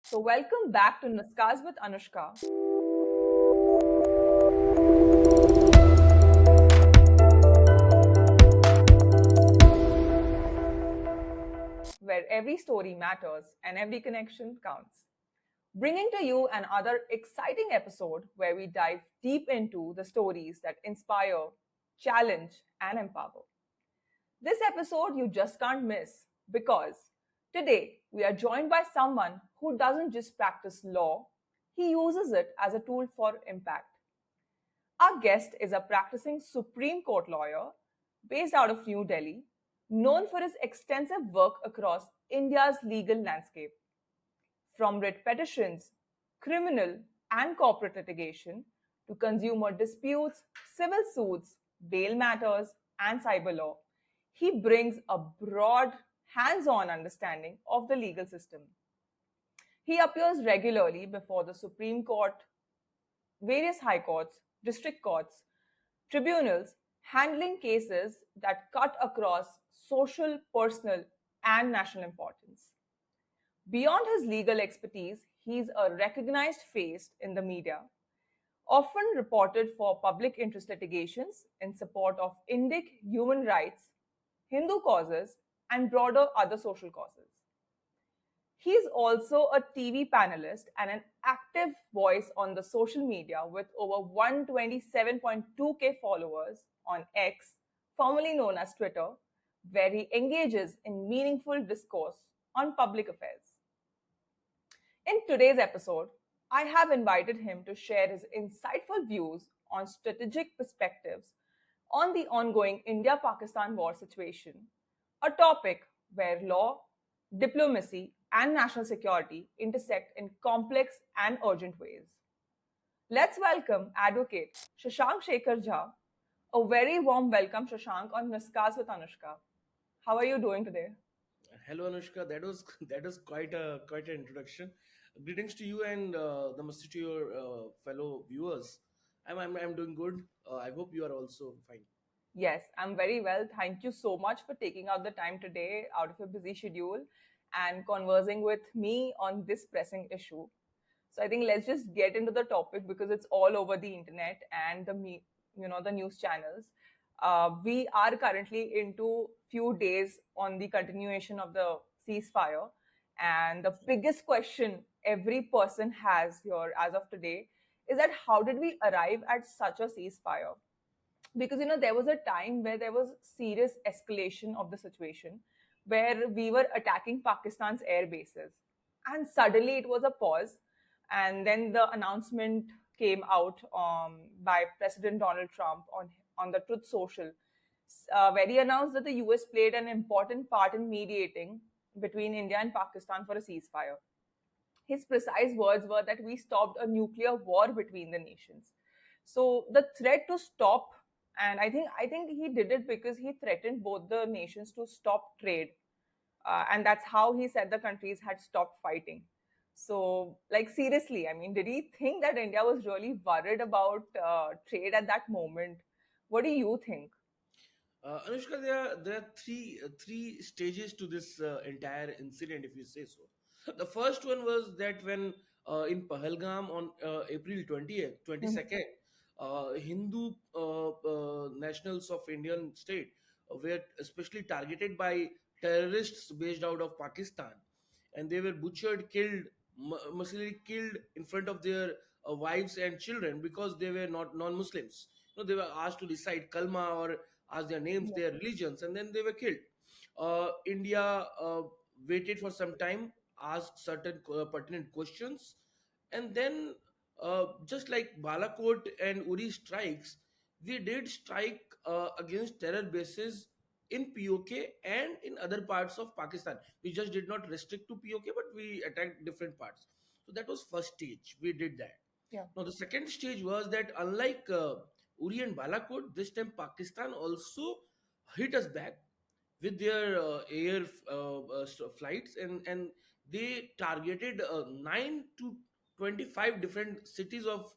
So, welcome back to Nuskas with Anushka, where every story matters and every connection counts. Bringing to you another exciting episode where we dive deep into the stories that inspire, challenge, and empower. This episode you just can't miss because today we are joined by someone who doesn't just practice law, he uses it as a tool for impact. Our guest is a practicing Supreme Court lawyer based out of New Delhi, known for his extensive work across India's legal landscape. From writ petitions, criminal and corporate litigation, to consumer disputes, civil suits, bail matters, and cyber law, he brings a broad, hands on understanding of the legal system. He appears regularly before the Supreme Court, various high courts, district courts, tribunals, handling cases that cut across social, personal, and national importance. Beyond his legal expertise, he's a recognized face in the media, often reported for public interest litigations in support of Indic human rights, Hindu causes, and broader other social causes. He's also a TV panelist and an active voice on the social media with over 127.2K followers on X, formerly known as Twitter, where he engages in meaningful discourse on public affairs. In today's episode, I have invited him to share his insightful views on strategic perspectives on the ongoing India Pakistan war situation, a topic where law, diplomacy, and national security intersect in complex and urgent ways. Let's welcome Advocate Shashank Shekhar Jha. A very warm welcome, Shashank, on Nuskas with Anushka. How are you doing today? Hello, Anushka. That was quite an introduction. Greetings to you and namaste to your fellow viewers. I'm doing good. I hope you are also fine. Yes, I'm very well. Thank you so much for taking out the time today out of your busy schedule and conversing with me on this pressing issue. So I think let's just get into the topic because it's all over the internet and the news channels. We are currently into few days on the continuation of the ceasefire, and the biggest question every person has here as of today is that how did we arrive at such a ceasefire? Because there was a time where there was serious escalation of the situation where we were attacking Pakistan's air bases, and suddenly it was a pause, and then the announcement came out by President Donald Trump on the Truth Social, where he announced that the US played an important part in mediating between India and Pakistan for a ceasefire. His precise words were that we stopped a nuclear war between the nations. So the threat to stop, and I think he did it because he threatened both the nations to stop trade, and that's how he said the countries had stopped fighting. So, like, seriously, I mean, did he think that India was really worried about trade at that moment? What do you think? Anushka, there are three stages to this entire incident, if you say so. The first one was that when in Pahalgam on April 20th, Mhm. 22nd, Hindu nationals of Indian state were especially targeted by terrorists based out of Pakistan, and they were butchered, killed, mercilessly killed in front of their wives and children because they were not non-Muslims. They were asked to recite kalma or ask their names, Yeah. their religions, and then they were killed. India waited for some time, asked certain pertinent questions, and then just like Balakot and Uri strikes, we did strike against terror bases in POK and in other parts of Pakistan. We just did not restrict to POK, but we attacked different parts. So that was first stage. We did that. Yeah. Now the second stage was that unlike Uri and Balakot, this time Pakistan also hit us back with their air flights, and they targeted 9 to 25 different cities of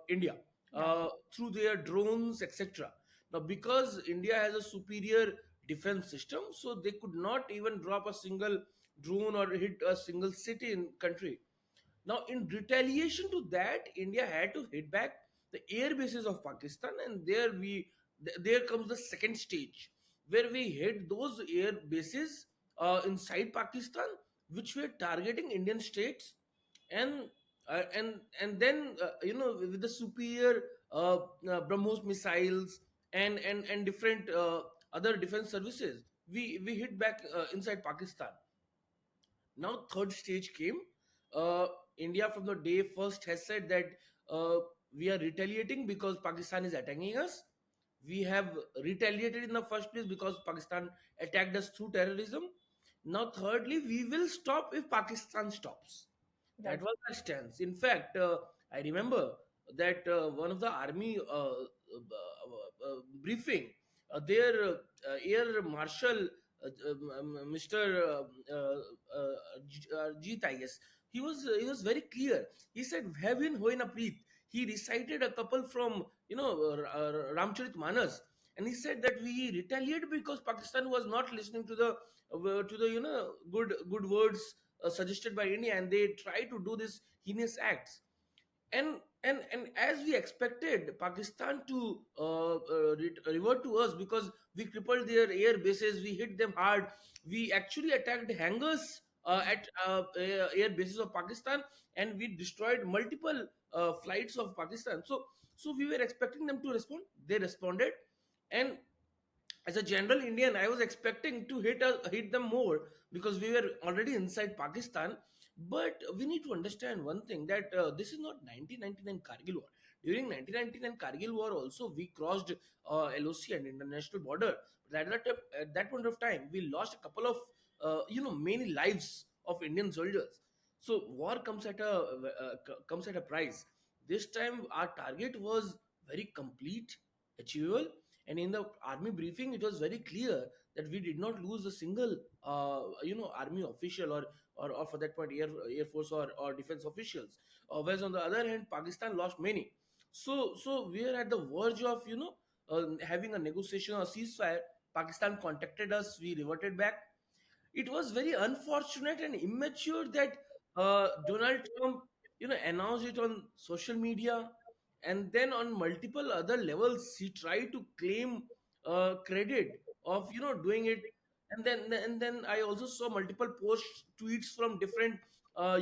India Yeah. through their drones, etc. Now, because India has a superior defense system, so they could not even drop a single drone or hit a single city in country. Now, in retaliation to that, India had to hit back the air bases of Pakistan, and there comes the second stage where we hit those air bases inside Pakistan, which were targeting Indian states, and then with the superior BrahMos missiles and different other defense services, we hit back inside Pakistan. Now, third stage came. Uh, India, from the day first, has said that uh, we are retaliating because Pakistan is attacking us. We have retaliated in the first place because Pakistan attacked us through terrorism. Now, thirdly, we will stop if Pakistan stops. That Right. was our stance. In fact, I remember that one of the army briefing, their Air Marshal, Mr. Jeet, I guess, he was very clear. He said, "Havin ho na preet." He recited a couple from Ramcharit Manas, and he said that we retaliated because Pakistan was not listening to the good words suggested by India, and they try to do this heinous acts. And as we expected Pakistan to revert to us because we crippled their air bases, we hit them hard. We actually attacked hangars at air bases of Pakistan, and we destroyed multiple flights of Pakistan. So we were expecting them to respond. They responded, and as a general Indian, I was expecting to hit them more because we were already inside Pakistan. But we need to understand one thing, that this is not 1999 Kargil War. During 1999 Kargil War, also we crossed LOC and international border. But at that point of time, we lost a couple of many lives of Indian soldiers. So war comes at a price. This time, our target was very complete, achievable, and in the army briefing, it was very clear that we did not lose a single, army official, or for that point, air force or defense officials. Whereas on the other hand, Pakistan lost many. So we are at the verge of, having a negotiation or ceasefire. Pakistan contacted us. We reverted back. It was very unfortunate and immature that Donald Trump, announced it on social media, and then on multiple other levels he tried to claim credit of doing it, and then I also saw multiple posts, tweets from different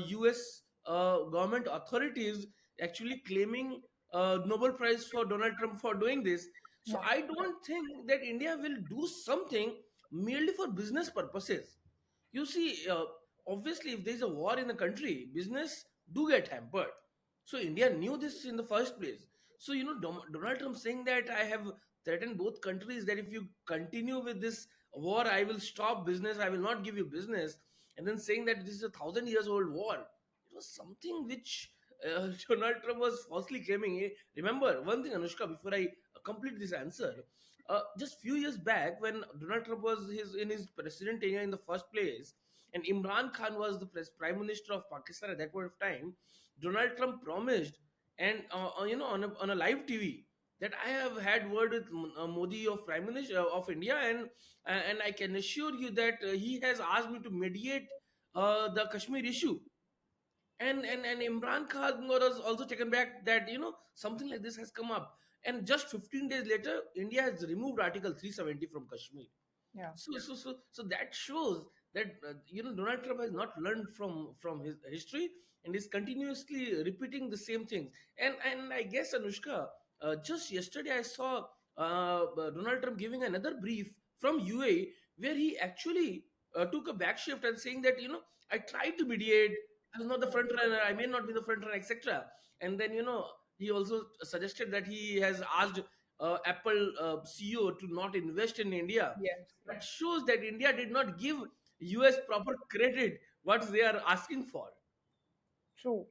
U.S. Government authorities actually claiming Nobel Prize for Donald Trump for doing this. So Right. I don't think that India will do something merely for business purposes. You see, obviously, if there's a war in the country, business do get hampered. So India knew this in the first place. So Donald Trump saying that I have threatened both countries that if you continue with this war, I will stop business. I will not give you business, and then saying that this is a 1,000 years old war. It was something which Donald Trump was falsely claiming. Remember one thing, Anushka, before I complete this answer. Just few years back, when Donald Trump was in his president tenure in the first place, and Imran Khan was the prime minister of Pakistan at that point of time, Donald Trump promised, and on a live TV, that I have had word with Modi of Prime Minister of India, and I can assure you that he has asked me to mediate the Kashmir issue. And Imran Khan was also taken back that something like this has come up, and just 15 days later, India has removed Article 370 from Kashmir. Yeah. So that shows that Donald Trump has not learned from his history and is continuously repeating the same things. And I guess, Anushka, just yesterday I saw Donald Trump giving another brief from UAE, where he actually took a back shift and saying that I tried to mediate. I was not the front runner. I may not be the front runner, etc. And then he also suggested that he has asked Apple CEO to not invest in India. Yes. That Yes. shows that India did not give US proper credit what they are asking for. True.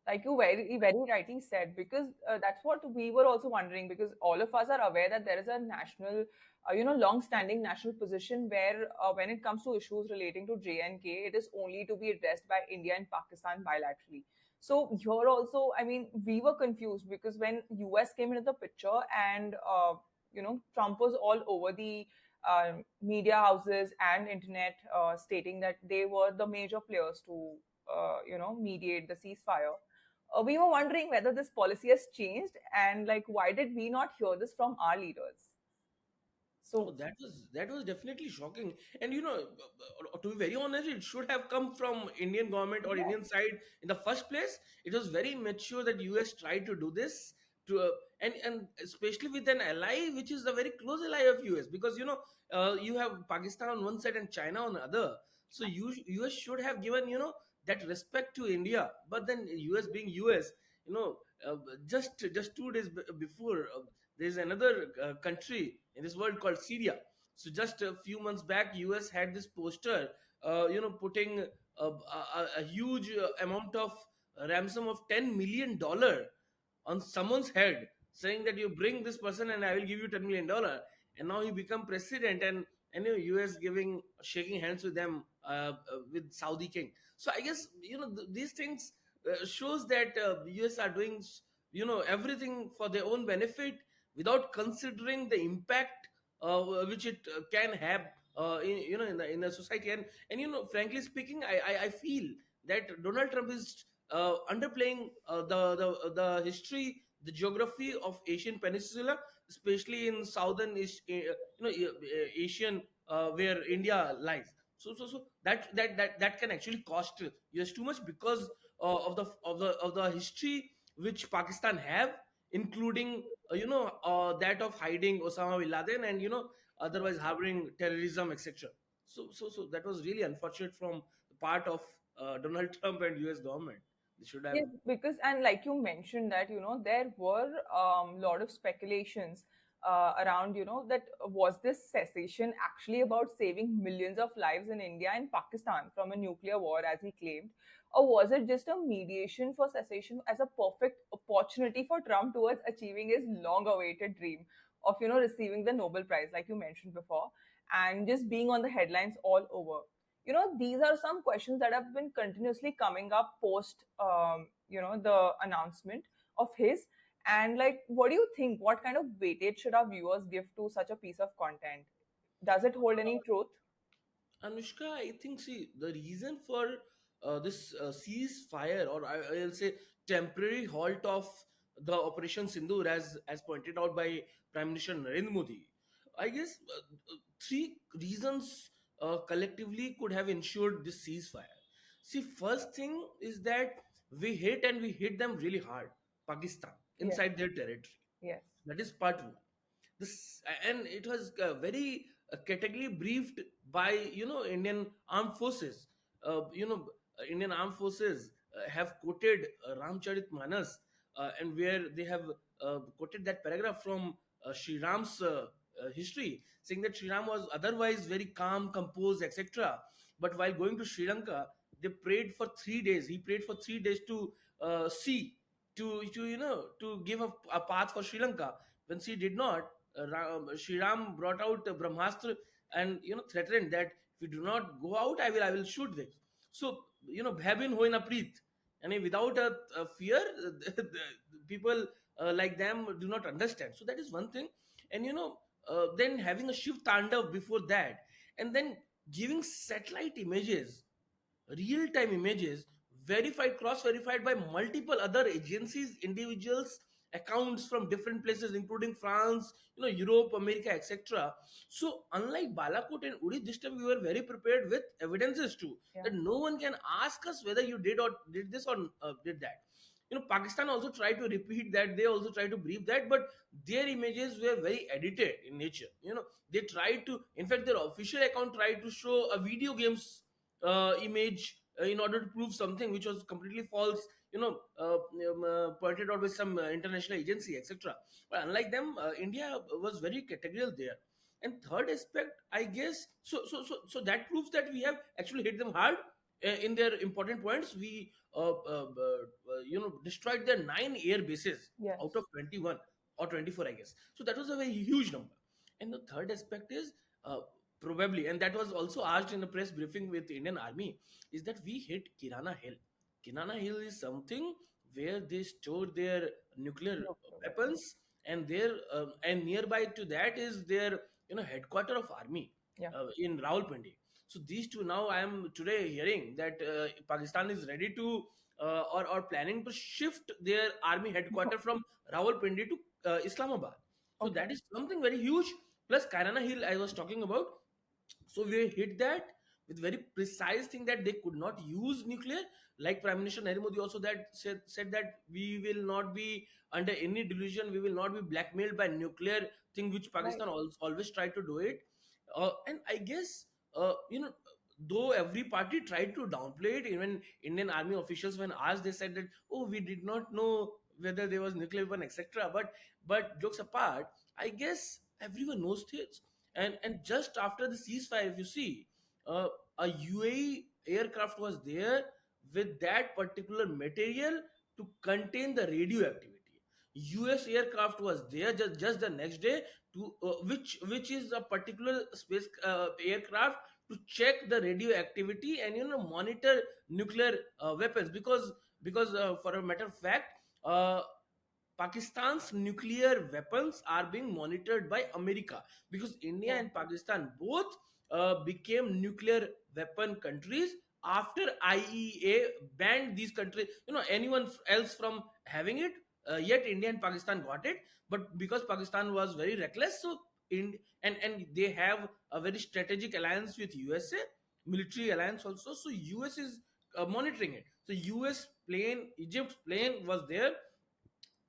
Like you very rightly said, because that's what we were also wondering, because all of us are aware that there is a national, long-standing national position where when it comes to issues relating to J&K, it is only to be addressed by India and Pakistan bilaterally. So here also, I mean, we were confused because when US came into the picture and, Trump was all over the media houses and internet stating that they were the major players to mediate the ceasefire. We were wondering whether this policy has changed, and like, why did we not hear this from our leaders? Oh, So that was definitely shocking. And to be very honest, it should have come from Indian government or yes, Indian side in the first place. It was very mature that US tried to do this to and especially with an ally which is a very close ally of US, because you have Pakistan on one side and China on the other. So US should have given that respect to India. But then US being US, you know, uh, just 2 days before. There's another country in this world called Syria. So just a few months back, US had this poster, putting a huge amount of ransom of $10 million on someone's head, saying that you bring this person and I will give you $10 million. And now he become president, and US giving shaking hands with them, with Saudi king. So I guess these things shows that US are doing everything for their own benefit without considering the impact which it can have in the society. And frankly speaking, I feel that Donald Trump is underplaying the history, the geography of Asian Peninsula, especially in southern Asian, where India lies. So that can actually cost US too much, because of the history which Pakistan have, including that of hiding Osama bin Laden, and otherwise harboring terrorism, etc. So that was really unfortunate from the part of Donald Trump and US government. They should have. yes, because and like you mentioned that there were lot of speculations around that was this cessation actually about saving millions of lives in India and Pakistan from a nuclear war, as he claimed, or was it just a mediation for cessation as a perfect opportunity for Trump towards achieving his long-awaited dream of receiving the Nobel Prize, like you mentioned before, and just being on the headlines all over? These are some questions that have been continuously coming up post the announcement of his. And like, what do you think, what kind of weightage should our viewers give to such a piece of content? Does it hold any truth? Anushka, I think, see, the reason for this ceasefire, or I'll say temporary halt of the Operation Sindoor, as pointed out by Prime Minister Narendra Modi, I guess three reasons collectively could have ensured this ceasefire. See, first thing is that we hit, and we hit them really hard, Pakistan, Yes, inside their territory. yes, That is part one. This, and it was very categorically briefed by Indian armed forces. Indian armed forces have quoted Ramcharit Manas, and where they have quoted that paragraph from Sri Ram's history, saying that Sri Ram was otherwise very calm, composed, etc. But while going to Sri Lanka, they prayed for 3 days. He prayed for 3 days to see, to give a path for Sri Lanka. When she did not, Sri Ram brought out Brahmastra, and threatened that if you do not go out, I will shoot this. So bhabin hoi na preet, and without a fear, the people like them do not understand. So that is one thing. And then having a Shiv Tandav before that, and then giving satellite images, real time images, verified, cross verified by multiple other agencies, individuals, accounts from different places, including France, Europe, America, etc. So unlike Balakot and Uri, this time we were very prepared with evidences too, yeah, that no one can ask us whether you did this or did that. Pakistan also tried to repeat that. They also tried to brief that, but their images were very edited in nature. They tried to, in fact, their official account tried to show a video games image in order to prove something which was completely false, pointed out by some international agency, etc. But unlike them, India was very categorical there. And third aspect, I guess, so that proves that we have actually hit them hard in their important points. We destroyed their 9 air bases yes, out of 21 or 24, I guess. So that was a very huge number. And the third aspect is, uh, probably, and that was also asked in a press briefing with Indian Army, is that we hit Kirana Hill. Kirana Hill is something where they store their nuclear nuclear weapons. weapons, and there and nearby to that is their headquarter of army Yeah, in Rawalpindi. So these two, now I am today hearing that Pakistan is ready to or planning to shift their army headquarters from Rawalpindi to Islamabad. So Okay. that is something very huge. Plus Kairana Hill I was talking about. So we hit that with very precise thing that they could not use nuclear. Like Prime Minister Narendra Modi also that said that we will not be under any delusion, we will not be blackmailed by nuclear thing, which Right. Pakistan always tried to do it. And I guess though every party tried to downplay it, even Indian army officials when asked, they said that, oh, we did not know whether there was nuclear weapon, etc. But jokes apart, I guess everyone knows this. And just after the ceasefire, if you see, uh, a UAE aircraft was there with that particular material to contain the radioactivity. US aircraft was there just the next day to which is a particular space aircraft to check the radioactivity and monitor nuclear weapons, because for a matter of fact, uh, Pakistan's nuclear weapons are being monitored by America, because India Yeah. and Pakistan both became nuclear weapon countries after IEA banned these countries, anyone else from having it. Yet India and Pakistan got it, but because Pakistan was very reckless, so and they have a very strategic alliance with USA, military alliance also. So US is monitoring it. So US plane, Egypt plane was there.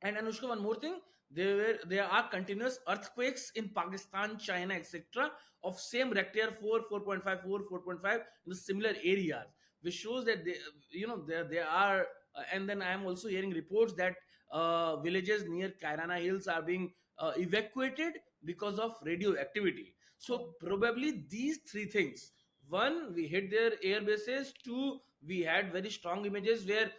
And Anushka, one more thing, there are continuous earthquakes in Pakistan, China, etc. of same Richter 4, 4.5, 4, 4.5 in the similar areas, which shows that there are. And then I am also hearing reports that villages near Kairana Hills are being evacuated because of radioactivity. So Oh. probably these three things: one, we hit their air bases; two, we had very strong images where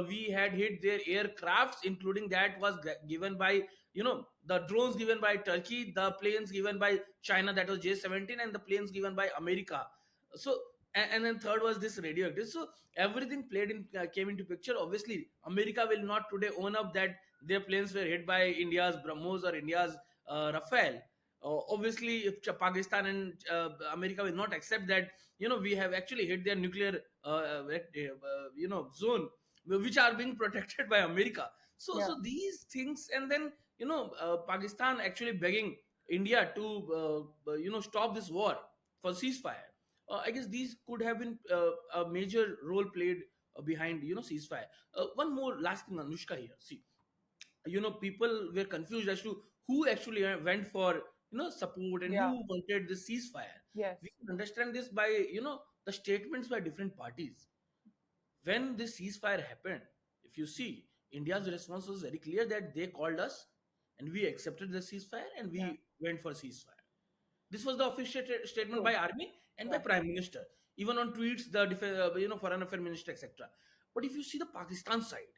we had hit their aircrafts, including that was given by the drones given by Turkey, the planes given by China, that was J-17, and the planes given by America. So and then third was this radioactive. So everything played in came into picture. Obviously America will not today own up that their planes were hit by India's BrahMos or India's Rafale. Obviously if Pakistan and America will not accept that we have actually hit their nuclear zone, which are being protected by America. So Yeah. these things. And then Pakistan actually begging India to stop this war for ceasefire. I guess these could have been a major role played behind ceasefire. One more last thing, Anushka, here. See, people were confused as to who actually went for support and Yeah. who wanted the ceasefire. Yes. We can understand this by the statements by different parties. When this ceasefire happened, if you see, India's response was very clear that they called us and we accepted the ceasefire and Yeah. we went for ceasefire. This was the official statement True. by army and by Yeah. prime minister, even on tweets, the foreign affairs minister, etc. But if you see the Pakistan side,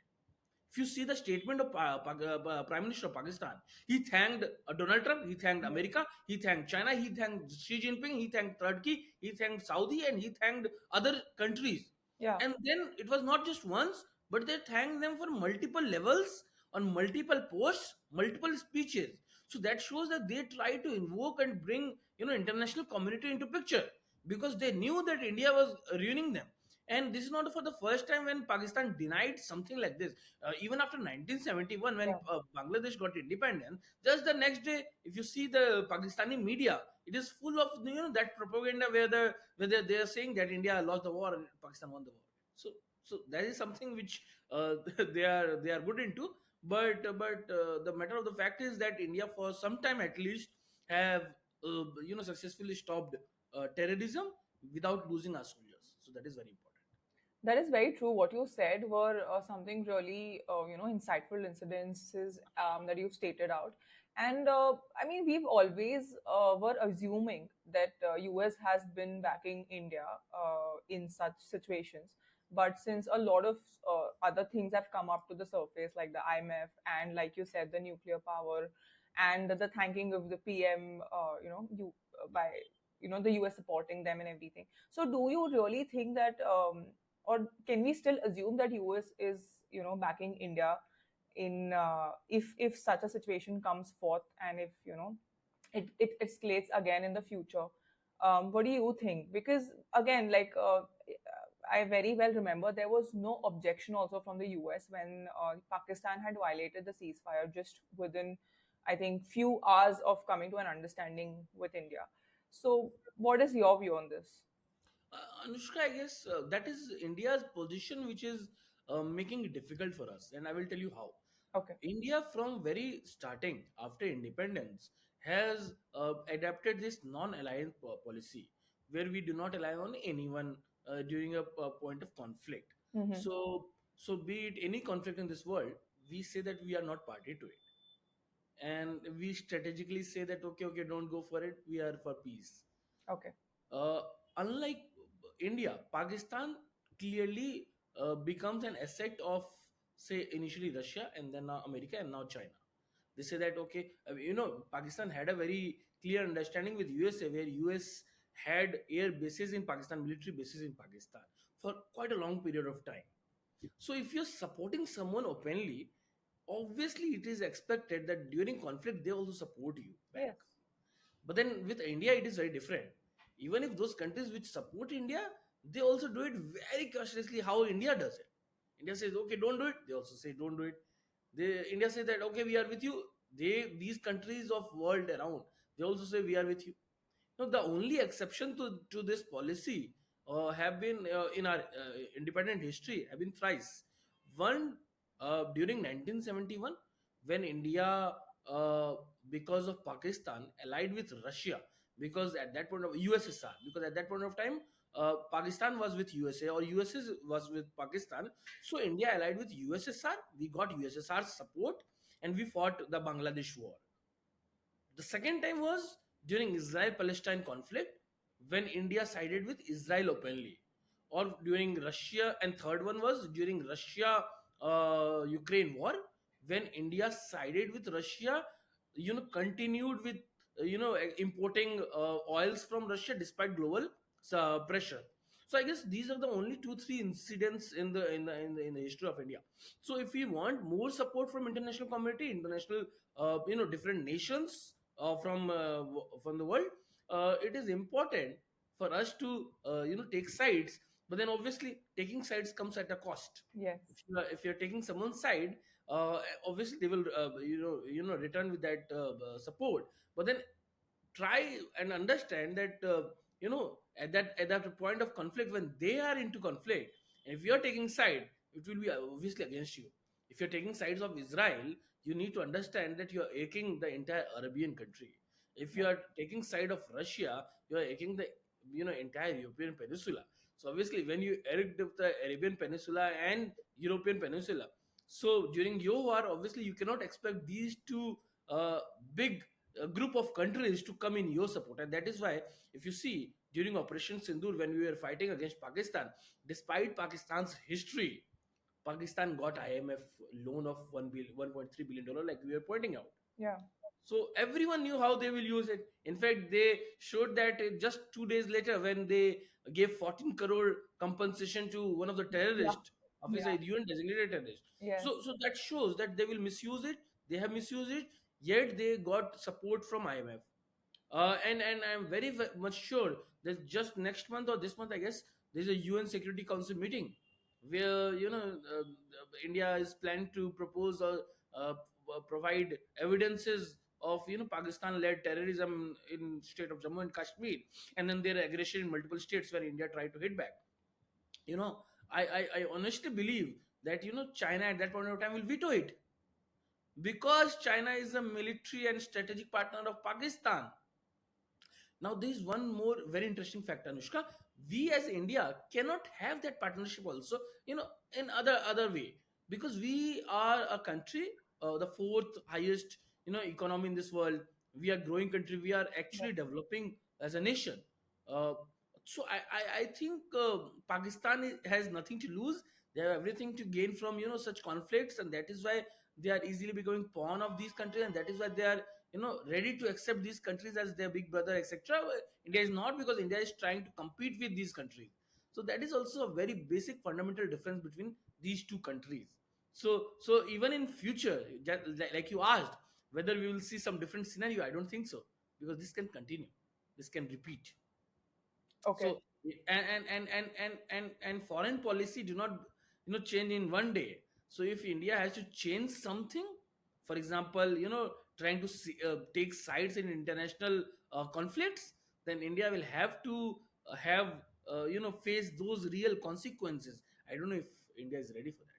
if you see the statement of Prime Minister of Pakistan, he thanked Donald Trump, he thanked Yes. America, he thanked China, he thanked Xi Jinping, he thanked Turkey, he thanked Saudi, and he thanked other countries. Yeah. And then it was not just once, but they thanked them for multiple levels, on multiple posts, multiple speeches. So that shows that they try to invoke and bring international community into picture, because they knew that India was ruining them. And this is not for the first time when Pakistan denied something like this. Even after 1971, when Yeah. Bangladesh got independence, just the next day, if you see the Pakistani media, it is full of that propaganda where they are saying that India lost the war and Pakistan won the war. So that is something which they are good into. But the matter of the fact is that India, for some time at least, have successfully stopped terrorism without losing our soldiers. So that is very important. That is very true. What you said were something really, insightful incidences that you've stated out. And I mean, we've always were assuming that US has been backing India in such situations. But since a lot of other things have come up to the surface, like the IMF and, like you said, the nuclear power and the thanking of the PM, by the US supporting them and everything. So, do you really think that? Or can we still assume that US is backing India in if such a situation comes forth, and if it escalates again in the future? What do you think? Because again, I very well remember there was no objection also from the US when Pakistan had violated the ceasefire just within, I think, few hours of coming to an understanding with India. So, what is your view on this? Anushka, I guess that is India's position, which is making it difficult for us, and I will tell you how. Okay. India, from very starting after independence, has adapted this non-alliance policy, where we do not ally on anyone during a point of conflict. Mm-hmm. So, so be it any conflict in this world, we say that we are not party to it, and we strategically say that okay, okay, don't go for it. We are for peace. Okay. Uh, Unlike India, Pakistan clearly becomes an asset of, say, initially Russia and then now America and now China. They say that okay, Pakistan had a very clear understanding with USA, where US had air bases in Pakistan, military bases in Pakistan for quite a long period of time. So if you're supporting someone openly, obviously it is expected that during conflict they also support you back. Yes. But then with India, it is very different. Even if those countries which support India, they also do it very cautiously how India does it. India says, okay, don't do it. They also say, don't do it. India says that, okay, we are with you. These countries of world around, they also say, we are with you. No, the only exception to this policy have been in our independent history have been thrice. One during 1971 when India, uh, because of Pakistan, allied with Russia because at that point of USSR because at that point of time Pakistan was with USA or USA was with Pakistan. So India allied with USSR. We got USSR support and we fought the Bangladesh war. The second time was during Israel-Palestine conflict when India sided with Israel openly, or during Russia. And third one was during Russia-Ukraine war when India sided with Russia. Continued with importing oils from Russia despite global pressure. So I guess these are the only two three incidents in the history of India. So if we want more support from international community, international different nations from the world, it is important for us to take sides. But then obviously taking sides comes at a cost. Yes. If you're taking someone's side, obviously they will return with that support. But then try and understand that at that point of conflict when they are into conflict, and if you're taking side, it will be obviously against you. If you're taking sides of Israel, you need to understand that you're aching the entire Arabian country. If you Yeah. are taking side of Russia, you're aching the entire European peninsula. So obviously when you erect the Arabian peninsula and European peninsula, so during your war obviously you cannot expect these two big group of countries to come in your support. And that is why if you see during Operation Sindoor when we were fighting against Pakistan, despite Pakistan's history, Pakistan got IMF loan of 1.3 billion dollar, like we were pointing out. Yeah. So everyone knew how they will use it. In fact, they showed that just 2 days later when they gave 14 crore compensation to one of the Yeah. terrorist officer, Yeah. UN designated terrorist. Yes. So that shows that they will misuse it. They have misused it. Yet they got support from IMF. And I'm very much sure that just next month or this month, I guess, there's a UN Security Council meeting where India is planning to propose or uh, provide evidences of Pakistan-led terrorism in state of Jammu and Kashmir, and then their aggression in multiple states where India tried to hit back. You know, I honestly believe that China at that point of time will veto it because China is a military and strategic partner of Pakistan. Now, there is one more very interesting fact, Anushka. We as India cannot have that partnership also, in other way, because we are a country, the fourth highest, economy in this world. We are growing country. We are Yeah. actually developing as a nation. Uh, so I think Pakistan has nothing to lose. They have everything to gain from such conflicts, and that is why they are easily becoming pawn of these countries, and that is why they are ready to accept these countries as their big brother, etc. India is not, because India is trying to compete with these countries. So that is also a very basic fundamental difference between these two countries. So even in future, like you asked, whether we will see some different scenario, I don't think so, because this can continue, this can repeat. Okay. So and foreign policy do not change in one day. So if India has to change something, for example, trying to take sides in international conflicts, then India will have to have face those real consequences. I don't know if India is ready for that.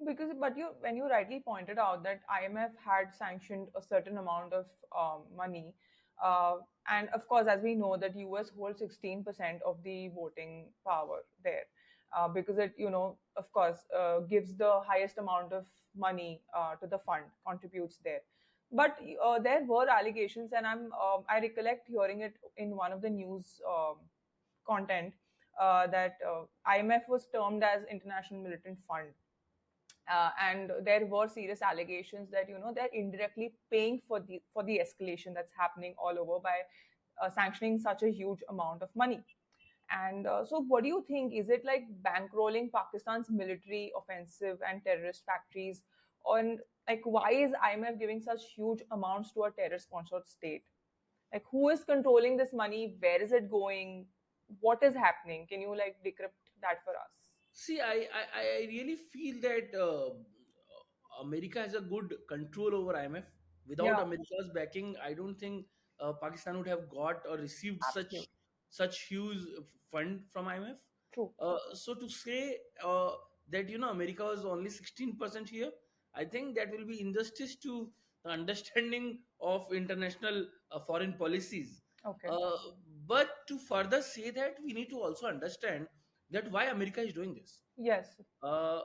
Because, but you, when you rightly pointed out that IMF had sanctioned a certain amount of money, uh, and of course, as we know, that US holds 16% of the voting power there, because it, of course, gives the highest amount of money to the fund, contributes there. But there were allegations, and I recollect hearing it in one of the news content, that IMF was termed as International Militant Fund, and there were serious allegations that they're indirectly paying for the escalation that's happening all over by sanctioning such a huge amount of money. And so, what do you think? Is it like bankrolling Pakistan's military offensive and terrorist factories? On, like, why is IMF giving such huge amounts to a terror-sponsored state? Like, who is controlling this money? Where is it going? What is happening? Can you like decrypt that for us? See, I really feel that America has a good control over IMF. Without Yeah, America's backing, I don't think Pakistan would have got or received absolutely such huge fund from IMF. true. So to say that America was only 16% here, I think that will be injustice to the understanding of international foreign policies. Okay. Uh, but to further say that, we need to also understand that why America is doing this. Yes. Uh,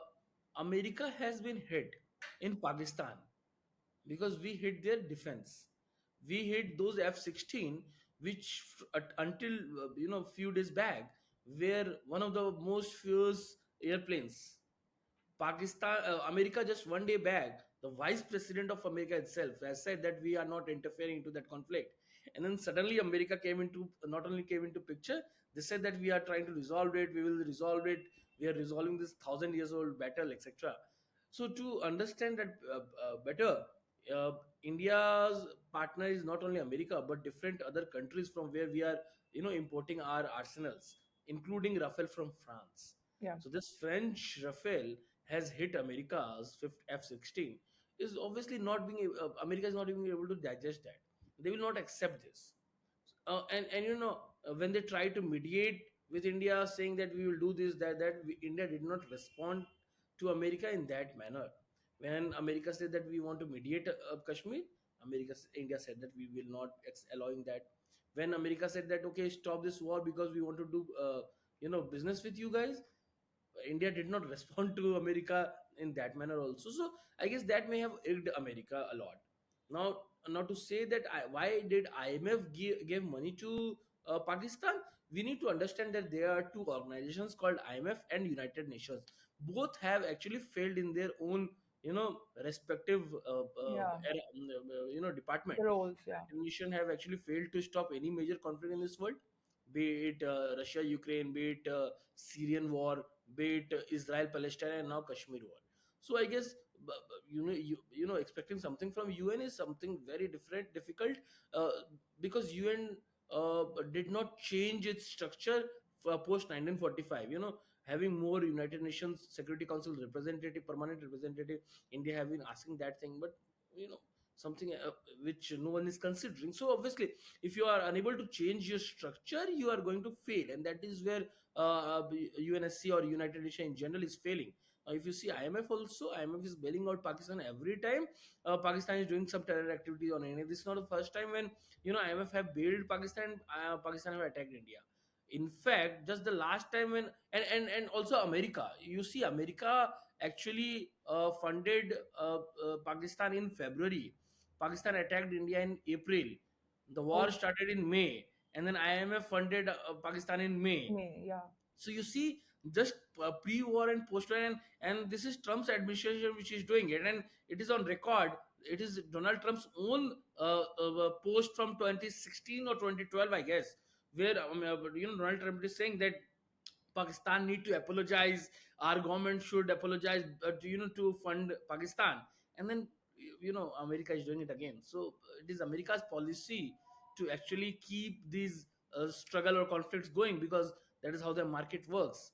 America has been hit in Pakistan because we hit their defense. We hit those F-16, which until few days back were one of the most fierce airplanes. America just one day back, the vice president of America itself has said that we are not interfering into that conflict. And then suddenly America came into, not only came into picture, they said that we are trying to resolve it, we will resolve it, we are resolving this 1,000 years old battle, etc. So to understand that better, uh, India's partner is not only America but different other countries from where we are, importing our arsenals, including Rafale from France. Yeah. So this French Rafale has hit America's fifth F-16 is obviously not being America is not being able to digest that. They will not accept this. And when they try to mediate with India, saying that we will do this, India did not respond to America in that manner. When America said that we want to mediate Kashmir, India said that we will not allowing that. When America said that okay, stop this war because we want to do business with you guys, India did not respond to America in that manner also. So I guess that may have irked America a lot. Now, now to say that why did IMF give money to Pakistan? We need to understand that there are two organizations called IMF and United Nations. Both have actually failed in their own, respective, Yeah. department. The roles. Yeah. United Nations have actually failed to stop any major conflict in this world, be it Russia Ukraine, be it Syrian war, be it Israel Palestine, and now Kashmir war. So I guess expecting something from UN is something very difficult, uh, because UN did not change its structure for post 1945. Having more United Nations Security Council representative, permanent representative, India have been asking that thing, but you know something which no one is considering. So obviously, if you are unable to change your structure, you are going to fail, and that is where UNSC or United Nations in general is failing. If you see IMF also, IMF is bailing out Pakistan every time Pakistan is doing some terror activity on India. This is not the first time when IMF have bailed Pakistan. Pakistan have attacked India. In fact, just the last time when and also America. You see, America actually funded Pakistan in February. Pakistan attacked India in April. The war Oh, started in May, and then IMF funded Pakistan in May. me. Yeah. So you see, just pre-war and post-war, and this is Trump's administration which is doing it, and it is on record. It is Donald Trump's own post from 2016 or 2012, I guess, where Donald Trump is saying that Pakistan need to apologize. Our government should apologize to fund Pakistan, and then America is doing it again. So it is America's policy to actually keep these struggle or conflicts going, because that is how the market works.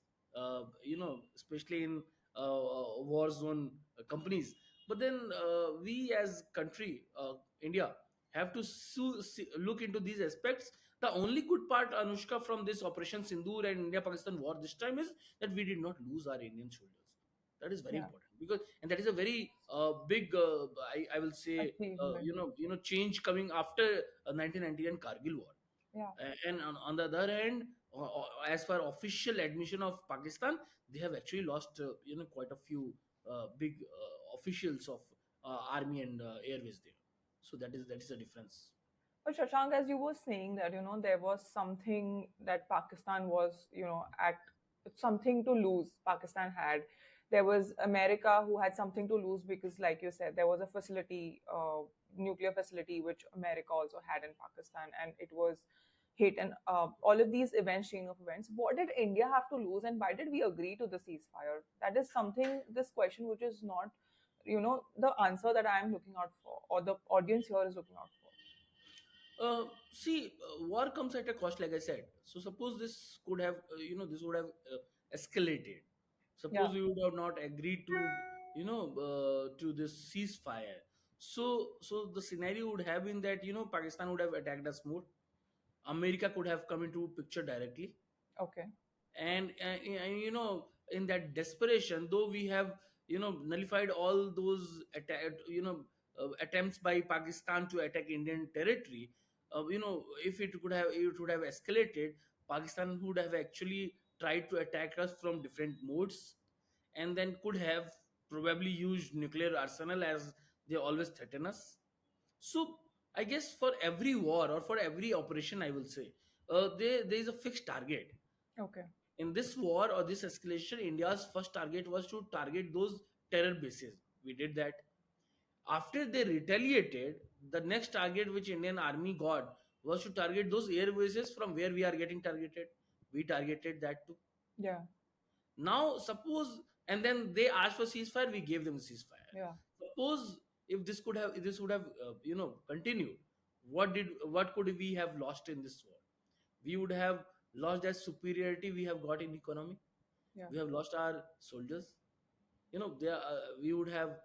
Especially in war zone companies. But then we as country, India, have to look into these aspects. The only good part, Anushka, from this Operation Sindoor and India Pakistan war this time is that we did not lose our Indian soldiers. That is very Yeah. important, because and that is a very big I will say Achievement. change coming after 1990 and Kargil war. Yeah. And on the other hand, as per official admission of Pakistan, they have actually lost quite a few big officials of army and airways there. So that is the difference. But Shashank, as you were saying that, there was something that Pakistan was, at something to lose, Pakistan had. There was America who had something to lose because, like you said, there was a facility, nuclear facility, which America also had in Pakistan, and it was hit. And all of these events, chain of events, what did India have to lose, and why did we agree to the ceasefire? That is something, this question, which is not, the answer that I am looking out for, or the audience here is looking out for. See, war comes at a cost, like I said. So suppose this could have, this would have escalated. Yeah. Suppose we would have not agreed to this ceasefire. So the scenario would have been that Pakistan would have attacked us more. America could have come into picture directly, Okay. and in that desperation, though we have nullified all those attempts by Pakistan to attack Indian territory. If it would have escalated, Pakistan would have actually tried to attack us from different modes, and then could have probably used nuclear arsenal as they always threaten us. So I guess for every war or for every operation, I will say, there is a fixed target. Okay. In this war or this escalation, India's first target was to target those terror bases. We did that. After they retaliated, the next target which Indian army got was to target those air bases from where we are getting targeted. We targeted that too. Yeah. Now, suppose, and then they asked for ceasefire, we gave them a ceasefire. Yeah. Suppose if this would have continued, what could we have lost in this war? We would have lost that superiority we have got in economy. Yeah. We have lost our soldiers. We would have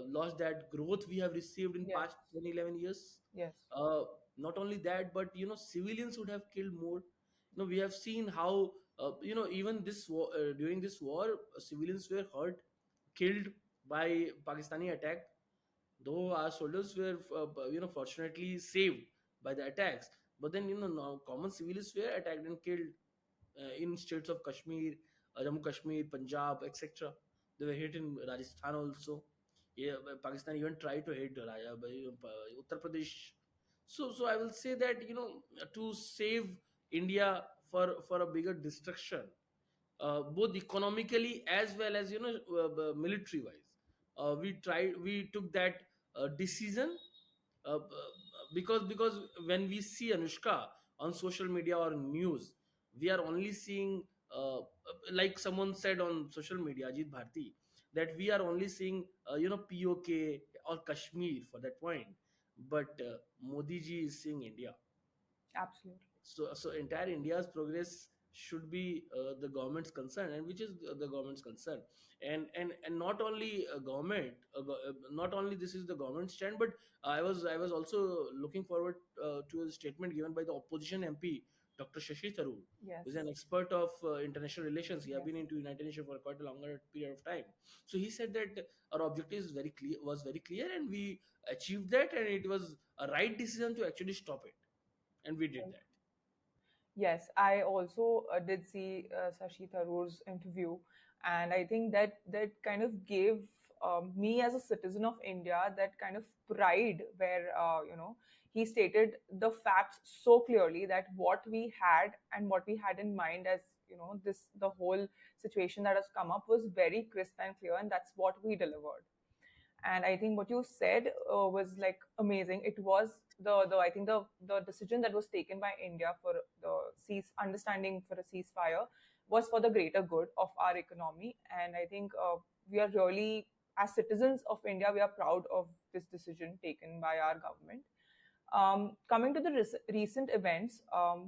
lost that growth we have received in Yes. past 10, 11 years. Yes. uh, Not only that, but civilians would have killed more. We have seen how even during this war, civilians were hurt, killed by Pakistani attack, though our soldiers were fortunately saved by the attacks. But then now common civilians were attacked and killed in states of Kashmir, Jammu Kashmir, Punjab, etc. They were hit in Rajasthan also. Yeah, Pakistan even tried to hit Uttar Pradesh. So I will say that to save India for a bigger destruction, both economically as well as military wise, we took that decision, because when we see Anushka on social media or news, we are only seeing, like someone said on social media, Ajit Bharti, that we are only seeing POK or Kashmir for that point, but Modi ji is seeing India. Absolutely. So entire India's progress should be the government's concern, and which is the government's concern. And not only not only this is the government stand, but I was also looking forward to a statement given by the opposition MP, Dr. Shashi Tharoor, Yes. who is an expert of international relations. He has Yes. been into United Nations for quite a longer period of time. So he said that our objective is very clear, and we achieved that, and it was a right decision to actually stop it, and we did that. Yes, I also did see Sashi Tharoor's interview, and I think that kind of gave me as a citizen of India that kind of pride, where he stated the facts so clearly, that what we had and what we had in mind, as this the whole situation that has come up, was very crisp and clear, and that's what we delivered. And I think what you said was like amazing. It was the I think the decision that was taken by India for the understanding for a ceasefire was for the greater good of our economy. And I think we are really, as citizens of India, we are proud of this decision taken by our government. Coming to the recent events,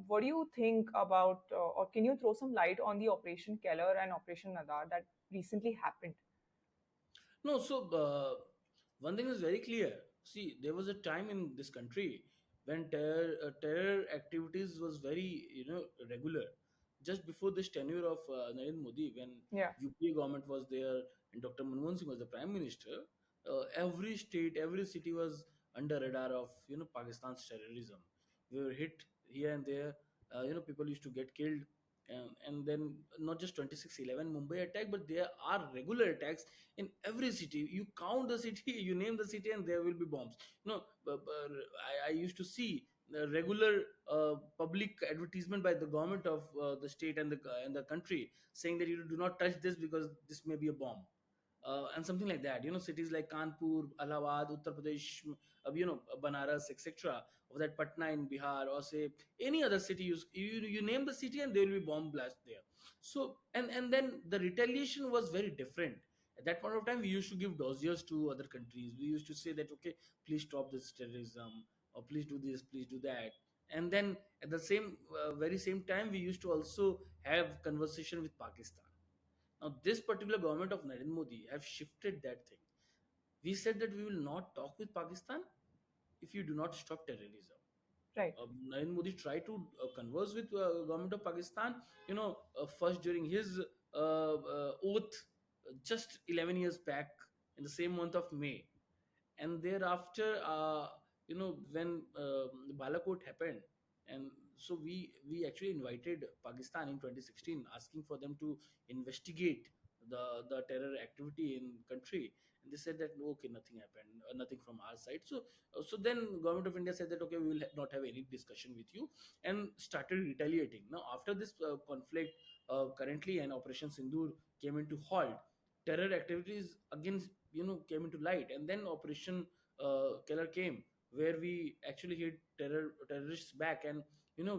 what do you think about, or can you throw some light on the Operation Keller and Operation Nadar that recently happened? No, so one thing is very clear. See, there was a time in this country when terror activities was very regular. Just before this tenure of Narendra Modi, when Yeah, UPA government was there and Dr. Manmohan Singh was the prime minister, every state, every city was under radar of Pakistan's terrorism. We were hit here and there. People used to get killed. And then not just 26/11 Mumbai attack, but there are regular attacks in every city. You count the city, you name the city, and there will be bombs. I used to see the regular public advertisement by the government of the state and the country saying that you do not touch this because this may be a bomb. And something like that. Cities like Kanpur, Allahabad, Uttar Pradesh, Banaras, etc., or that Patna in Bihar, or say any other city. You name the city, and there will be bomb blast there. So and then the retaliation was very different. At that point of time, we used to give dossiers to other countries. We used to say that, okay, please stop this terrorism, or please do this, please do that. And then at the very same time, we used to also have conversation with Pakistan. Now, this particular government of Narendra Modi have shifted that thing. We said that we will not talk with Pakistan if you do not stop terrorism. right. Narendra Modi tried to converse with government of Pakistan. First during his oath, just 11 years back in the same month of May, and thereafter, when the Balakot happened, and so we actually invited Pakistan in 2016, asking for them to investigate the terror activity in country, and they said that no, okay, nothing happened, nothing from our side. So then government of India said that, okay, we will not have any discussion with you, and started retaliating. Now after this conflict, currently, and Operation Sindoor came into halt, terror activities again came into light, and then Operation Keller came, where we actually hit terrorists back, and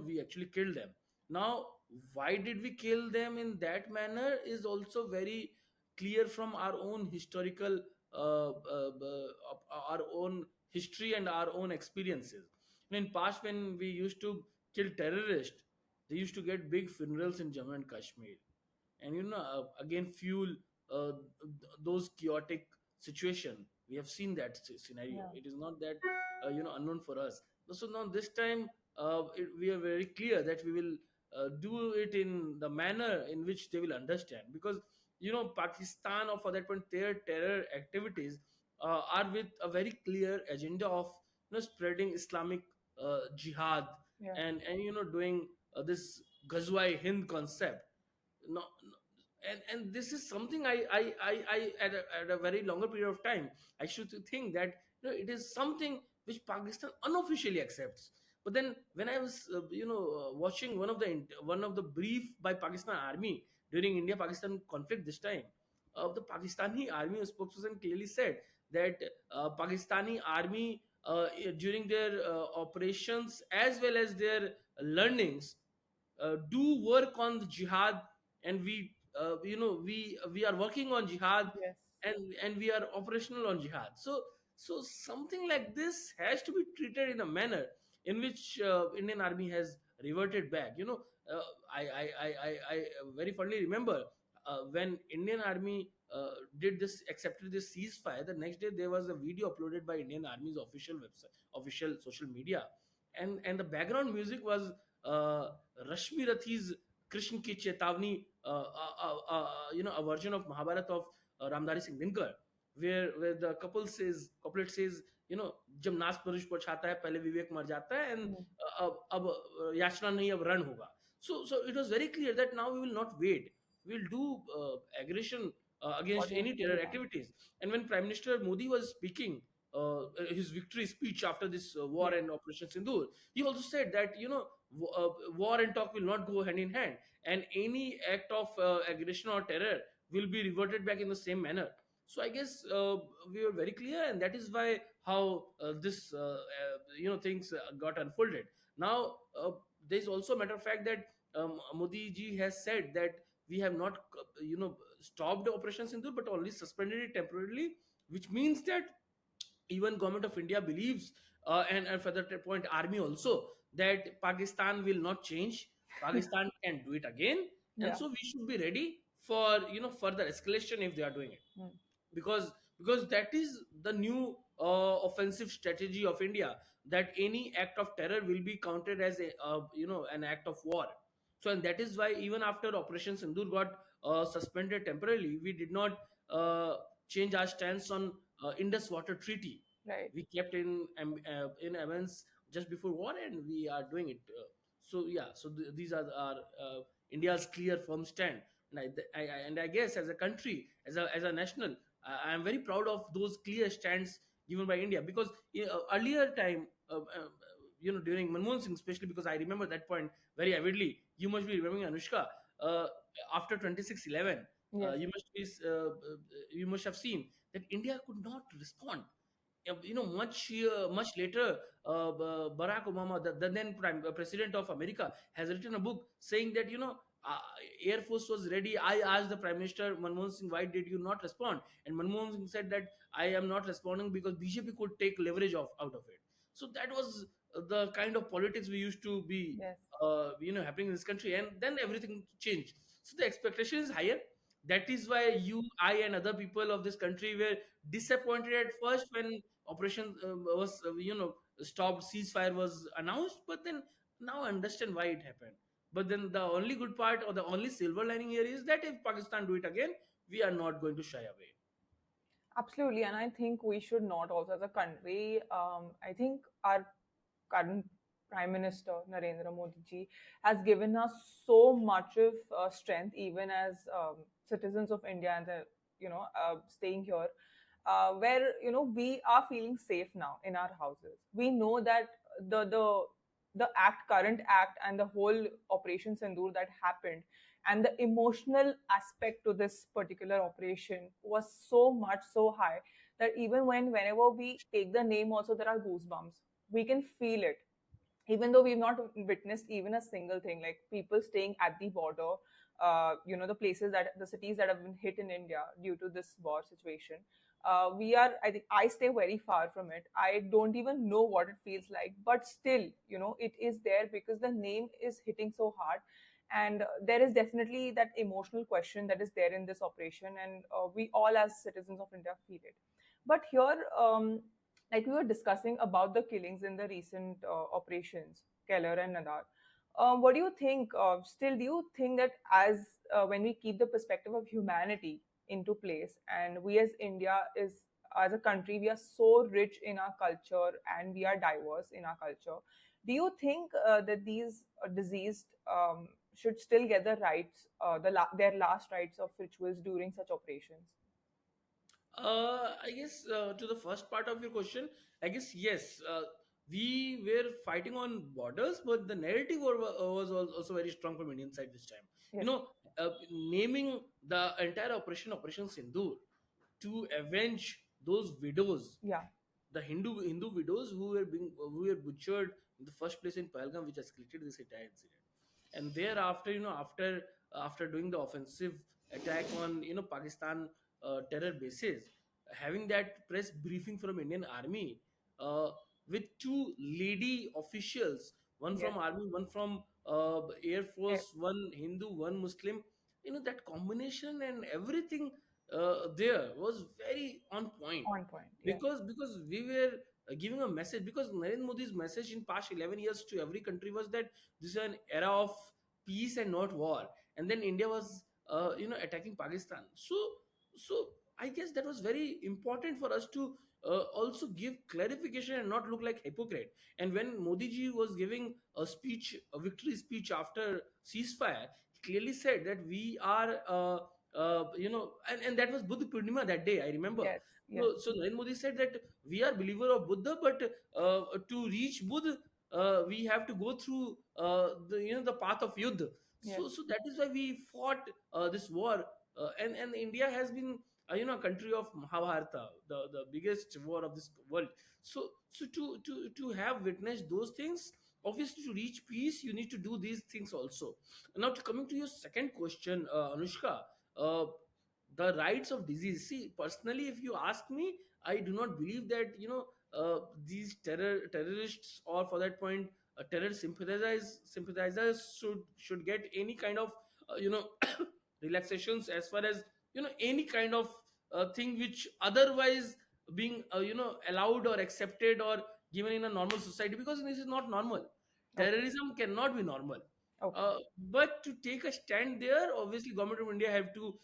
we actually killed them. Now, why did we kill them in that manner is also very clear from our own historical our own history and our own experiences. In past, when we used to kill terrorists, they used to get big funerals in Jammu and Kashmir, and again fuel those chaotic situation. We have seen that scenario. Yeah, It is not that unknown for us. So now this time, we are very clear that we will do it in the manner in which they will understand, because Pakistan, or for that point their terror activities, are with a very clear agenda of spreading Islamic jihad, yeah, and doing this Ghazwa Hind concept. No, no, and this is something I at a very longer period of time, I should think that it is something which Pakistan unofficially accepts. But then when I was watching one of the brief by Pakistan army during India Pakistan conflict this time, the Pakistani army spokesperson clearly said that Pakistani army, during their operations as well as their learnings, do work on the jihad, and we are working on jihad, yes, and we are operational on jihad. So something like this has to be treated in a manner in which Indian army has reverted back. uh, I very fondly remember when Indian army did this accepted this ceasefire. The next day there was a video uploaded by Indian army's official website, official social media, and the background music was uh, Rashmi Rathi's Krishna Ki Chetavni, a version of Mahabharat of Ramdhari Singh Dinkar, where the couplet says, जब नास परुष पर छाता है पहले विवेक मर जाता है, and mm, अब याचना नहीं अब रण होगा. So it was very clear that now we will not wait. We will do aggression against any any terror time. activities. And when Prime Minister Modi was speaking his victory speech after this war Yeah, and Operation Sindoor, he also said that war and talk will not go hand in hand, and any act of aggression or terror will be reverted back in the same manner. So I guess we were very clear, and that is why how this things got unfolded. Now there is also a matter of fact that Modi ji has said that we have not stopped Operation Sindoor, but only suspended it temporarily, which means that even government of India believes, and for that point army also, that Pakistan will not change. Pakistan can do it again, and Yeah. so we should be ready for further escalation if they are doing it, Mm. because that is the new offensive strategy of India, that any act of terror will be counted as a an act of war. So, and that is why even after Operation Sindoor got suspended temporarily, we did not uh, change our stance on Indus Water Treaty. Right. We kept in events just before war, and we are doing it. So yeah, so these are our India's clear firm stand. And I guess as a country, as a national, I am very proud of those clear stands given by India, because earlier time, during Manmohan Singh, especially, because I remember that point very avidly. You must be remembering, Anushka, uh, after 26/11, Yes. you must have seen that India could not respond. Much later, Barack Obama, the then president of America, has written a book saying that uh, Air Force was ready. I asked the Prime Minister Manmohan Singh, why did you not respond? And Manmohan Singh said that I am not responding because BJP could take leverage out of it. So that was the kind of politics we used to be, Yes. happening in this country, and then everything changed. So the expectation is higher. That is why you, I, and other people of this country were disappointed at first when operation was stopped, ceasefire was announced, but then now I understand why it happened. But then the only good part, or the only silver lining here, is that if Pakistan do it again, we are not going to shy away. Absolutely, and I think we should not also as a country. I think our current Prime Minister Narendra Modi ji has given us so much of strength, even as citizens of India, and staying here, where we are feeling safe now in our houses. We know that the the the current act, and the whole Operation Sindoor that happened, and the emotional aspect to this particular operation was so much so high that even whenever we take the name also, there are goosebumps. We can feel it, even though we've not witnessed even a single thing, like people staying at the border, the cities that have been hit in India due to this war situation. I think I stay very far from it. I don't even know what it feels like, but still, it is there because the name is hitting so hard. And there is definitely that emotional question that is there in this operation, and we all as citizens of India feel it. But here, like we were discussing about the killings in the recent operations, Keller and Nadar. What do you think? Still, do you think that as when we keep the perspective of humanity into place, and we as India is as a country, we are so rich in our culture and we are diverse in our culture. Do you think that these deceased should still get the rights, their last rites of rituals during such operations? I guess to the first part of your question, I guess yes. We were fighting on borders, but the narrative was also very strong from Indian side this time. You Yes. know, naming the entire Operation Sindoor to avenge those widows, Yeah. the Hindu widows who were butchered in the first place in Pahalgam, which escalated this entire incident. And thereafter, after doing the offensive attack on Pakistan terror bases, having that press briefing from Indian Army, uh, with two lady officials, one Yes. from Army, one from Air Eh, Force, one Hindu, one Muslim. That combination and everything there was very on point, on point. Yeah. because we were giving a message, because Narendra Modi's message in past 11 years to every country was that this is an era of peace and not war. And then India was attacking Pakistan. So I guess that was very important for us to also give clarification and not look like hypocrite. And when Modi ji was giving a speech, a victory speech after ceasefire, he clearly said that we are and that was Buddha Purnima that day, I remember. Yes. Yes. So Narendra Modi said that we are believer of Buddha, but to reach Buddha, we have to go through the path of Yuddha. Yes. So that is why we fought this war, and India has been a country of Mahabharata, the biggest war of this world. So to have witnessed those things, obviously to reach peace, you need to do these things also. Now, coming to your second question, Anushka. Uh, the rights of disease. See, personally, if you ask me, I do not believe that these terrorists, or for that point terror sympathizers should get any kind of relaxations, as far as any kind of thing which otherwise being allowed or accepted or given in a normal society, because this is not normal. Okay. Terrorism cannot be normal. Okay. But to take a stand there, obviously government of India have to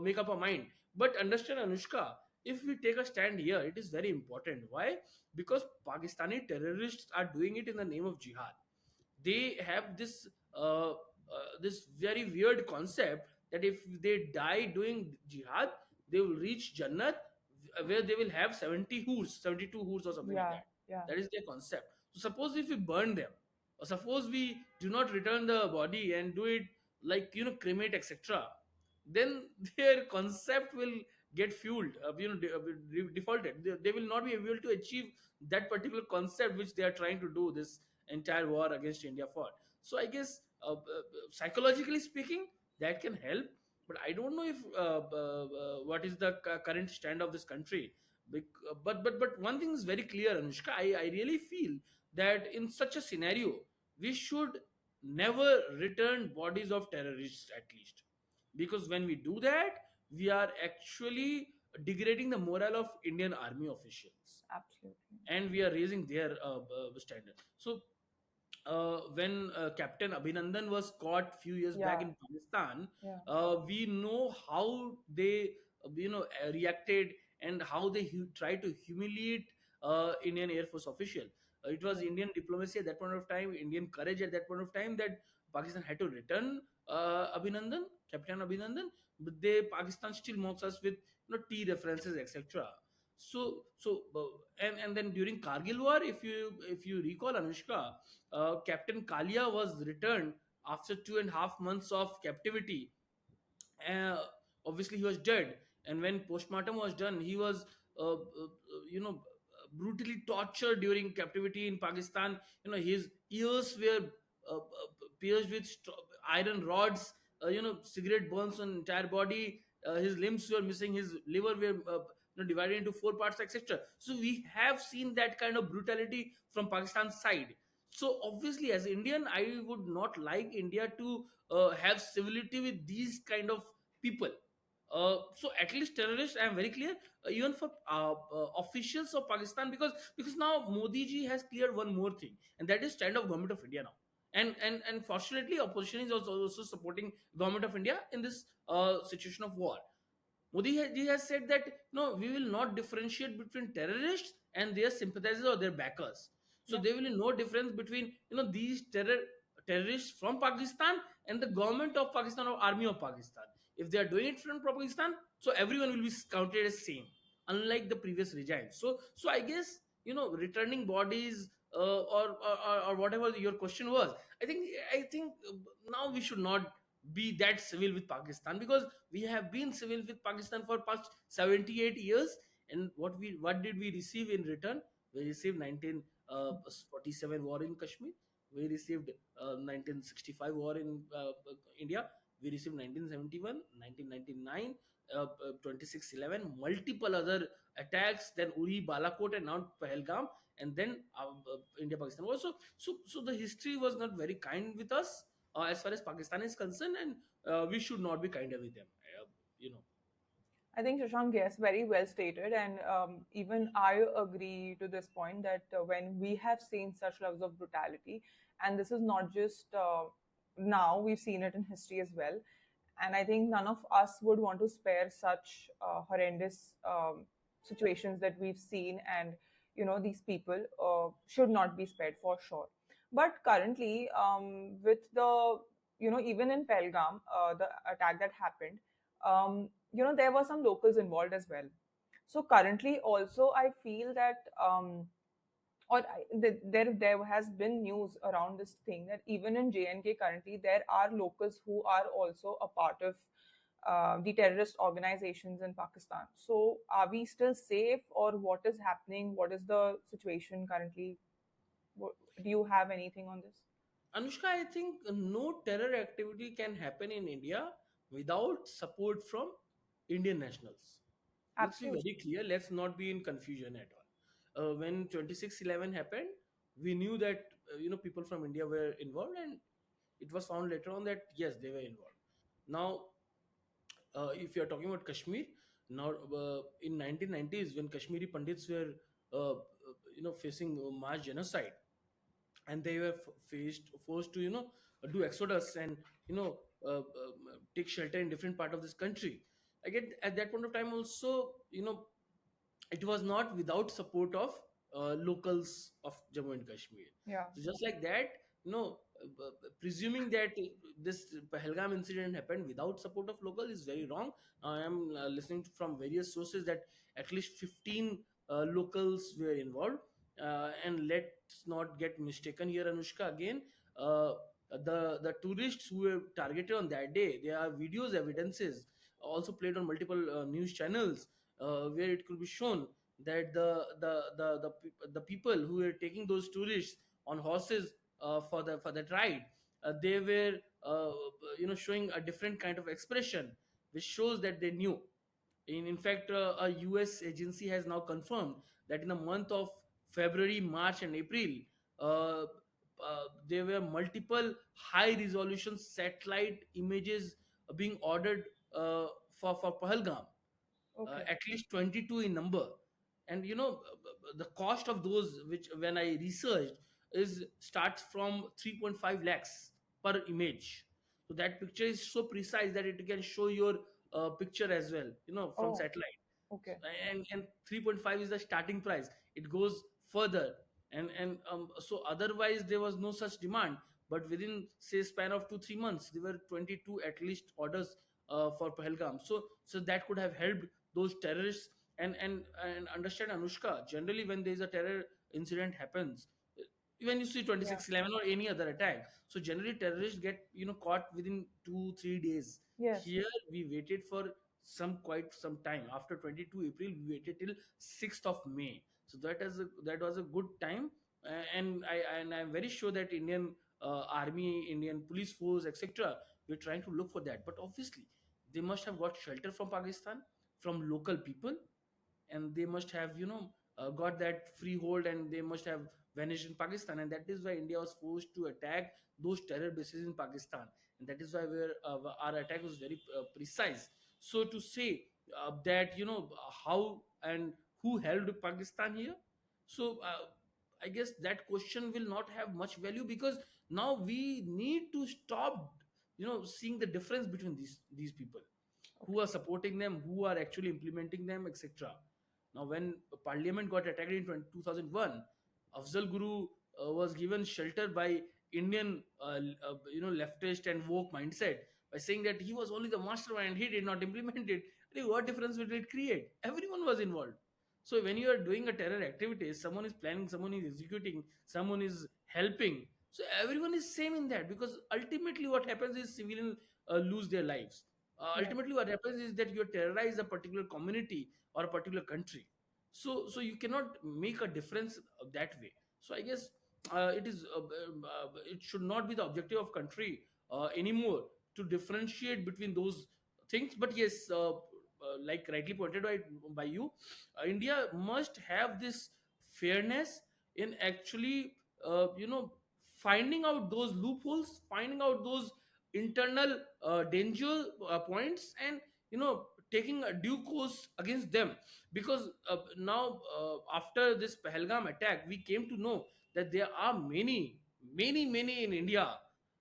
make up a mind. But understand, Anushka, if we take a stand here, it is very important. Why? Because Pakistani terrorists are doing it in the name of jihad. They have this very weird concept that if they die doing jihad, they will reach Jannat, where they will have 70 hoods, 72 hoods or something like Yeah. that. Yeah. That is their concept. So suppose if we burn them, or suppose we do not return the body and do it like cremate, etc., then their concept will get fueled, defaulted. They will not be able to achieve that particular concept which they are trying to do this entire war against India for. So I guess, psychologically speaking, that can help. But I don't know if what is the current stand of this country. But one thing is very clear, Anushka. I really feel that in such a scenario, we should never return bodies of terrorists, at least, because when we do that, we are actually degrading the morale of Indian army officials, Absolutely. and we are raising their standard. So when Captain Abhinandan was caught few years back Yeah. in Pakistan, Yeah. we know how they reacted, and how they tried to humiliate Indian Air Force official. It was Right. Indian diplomacy at that point of time, Indian courage at that point of time, that Pakistan had to return Abhinandan, Captain Abhinandan, but Pakistan still mocks us with T references, etc. And then during Kargil war, if you recall, Anushka, Captain Kalia was returned after 2.5 months of captivity. uh, Obviously he was dead, and when postmortem was done, he was you know brutally tortured during captivity in Pakistan. His ears were pierced with iron rods, cigarette burns on entire body, his limbs were missing, his liver were divided into four parts, etc. So we have seen that kind of brutality from Pakistan's side. So obviously, as Indian, I would not like India to have civility with these kind of people. So at least terrorists, I am very clear, even for officials of Pakistan, because now Modi ji has cleared one more thing, and that is stand of government of India now. And fortunately, opposition is also supporting government of India in this situation of war. Modi has said that no, we will not differentiate between terrorists and their sympathizers or their backers. So Yeah. there will be no difference between these terrorists from Pakistan and the government of Pakistan or army of Pakistan. If they are doing it from Pakistan, so everyone will be counted as same, unlike the previous regime. So I guess returning bodies, or whatever your question was. I think now we should not be that civil with Pakistan, because we have been civil with Pakistan for past 78 years. And what did we receive in return? We received 1947 war in Kashmir. We received 1965 war in India. We received 1971, 1999, 26/11, multiple other attacks, then Uri, Balakot, and now Pahalgam, and then India Pakistan war. So the history was not very kind with us, as far as Pakistan is concerned, and we should not be kinder with them. You know. I think Shashank, yes, very well stated, and even I agree to this point that when we have seen such levels of brutality, and this is not just now, we've seen it in history as well, and I think none of us would want to spare such horrendous situations that we've seen, and these people should not be spared for sure. But currently, with the even in Pelgam, the attack that happened, there were some locals involved as well. So currently also I feel that there has been news around this thing that even in JNK currently there are locals who are also a part of the terrorist organizations in Pakistan. So are we still safe, or what is happening? What is the situation currently? Do you have anything on this? Anushka, I think no terror activity can happen in India without support from Indian nationals. Let's be Absolutely. very clear. Let's not be in confusion at all. When 26/11 happened, we knew that people from India were involved, and it was found later on that yes, they were involved. Now, if you are talking about Kashmir, now in 1990s when Kashmiri Pandits were facing mass genocide, and they were forced to do exodus and take shelter in different part of this country. Again, at that point of time also, it was not without support of locals of Jammu and Kashmir. Yeah. So just like that, presuming that this Pahalgam incident happened without support of local is very wrong. I am listening from various sources that at least 15 locals were involved. And let's not get mistaken here, Anushka. Again, uh, the tourists who were targeted on that day, there are videos, evidences also played on multiple news channels where it could be shown that the people who were taking those tourists on horses for that ride, they were showing a different kind of expression, which shows that they knew. In fact, a US agency has now confirmed that in the month of February, March, and April, uh, there were multiple high resolution satellite images being ordered for Pahalgam, Okay. at least 22 in number. And the cost of those, which when I researched, is starts from 3.5 lakhs per image. So that picture is so precise that it can show your picture as well, from Oh, satellite. okay. And 3.5 is the starting price. It goes further. And so otherwise there was no such demand, but within say span of 2 3 months there were 22 at least orders for Pahalgam. So that could have helped those terrorists. And understand, Anushka, generally when there is a terror incident happens, when you see Yeah. 26/11 or any other attack, so generally terrorists get caught within 2 3 days. Yes. Here we waited for quite some time. After 22 April we waited till 6th of May. So that was a good time. And I'm very sure that Indian army, Indian police force, etc., we're trying to look for that. But obviously they must have got shelter from Pakistan, from local people, and they must have got that freehold, and they must have vanished in Pakistan. And that is why India was forced to attack those terror bases in Pakistan. And that is why our attack was very precise. So to say that how and who held Pakistan here, so I guess that question will not have much value, because now we need to stop seeing the difference between these people, who Okay. are supporting them, who are actually implementing them, etc. Now, when Parliament got attacked in 2001, Afzal Guru was given shelter by Indian, leftist and woke mindset, by saying that he was only the mastermind, he did not implement it. What difference will it create? Everyone was involved. So when you are doing a terror activity, someone is planning, someone is executing, someone is helping. So everyone is same in that, because ultimately what happens is civilians lose their lives. Yeah. Ultimately what happens is that you terrorize a particular community or a particular country. So you cannot make a difference that way. So I guess it should not be the objective of country anymore to differentiate between those things. But yes, like rightly pointed by you, India must have this fairness in actually finding out those loopholes, finding out those internal danger points, and taking a due course against them. Because now, after this Pahalgam attack, we came to know that there are many in India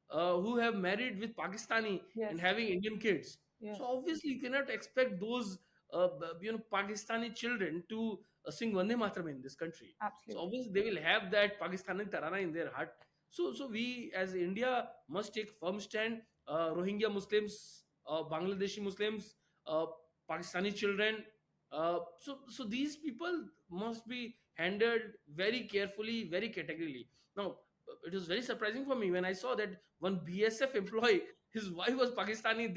who have married with Pakistani and Yes. having Indian kids. Yes. So obviously you cannot expect those Pakistani children to sing Vande Mataram in this country. So Absolutely. obviously they will have that Pakistani tarana in their heart. So we as India must take firm stand. Rohingya Muslims, Bangladeshi Muslims, uh, Pakistani children. So these people must be handled very carefully, very categorically. Now, it was very surprising for me when I saw that one BSF employee, his wife was Pakistani.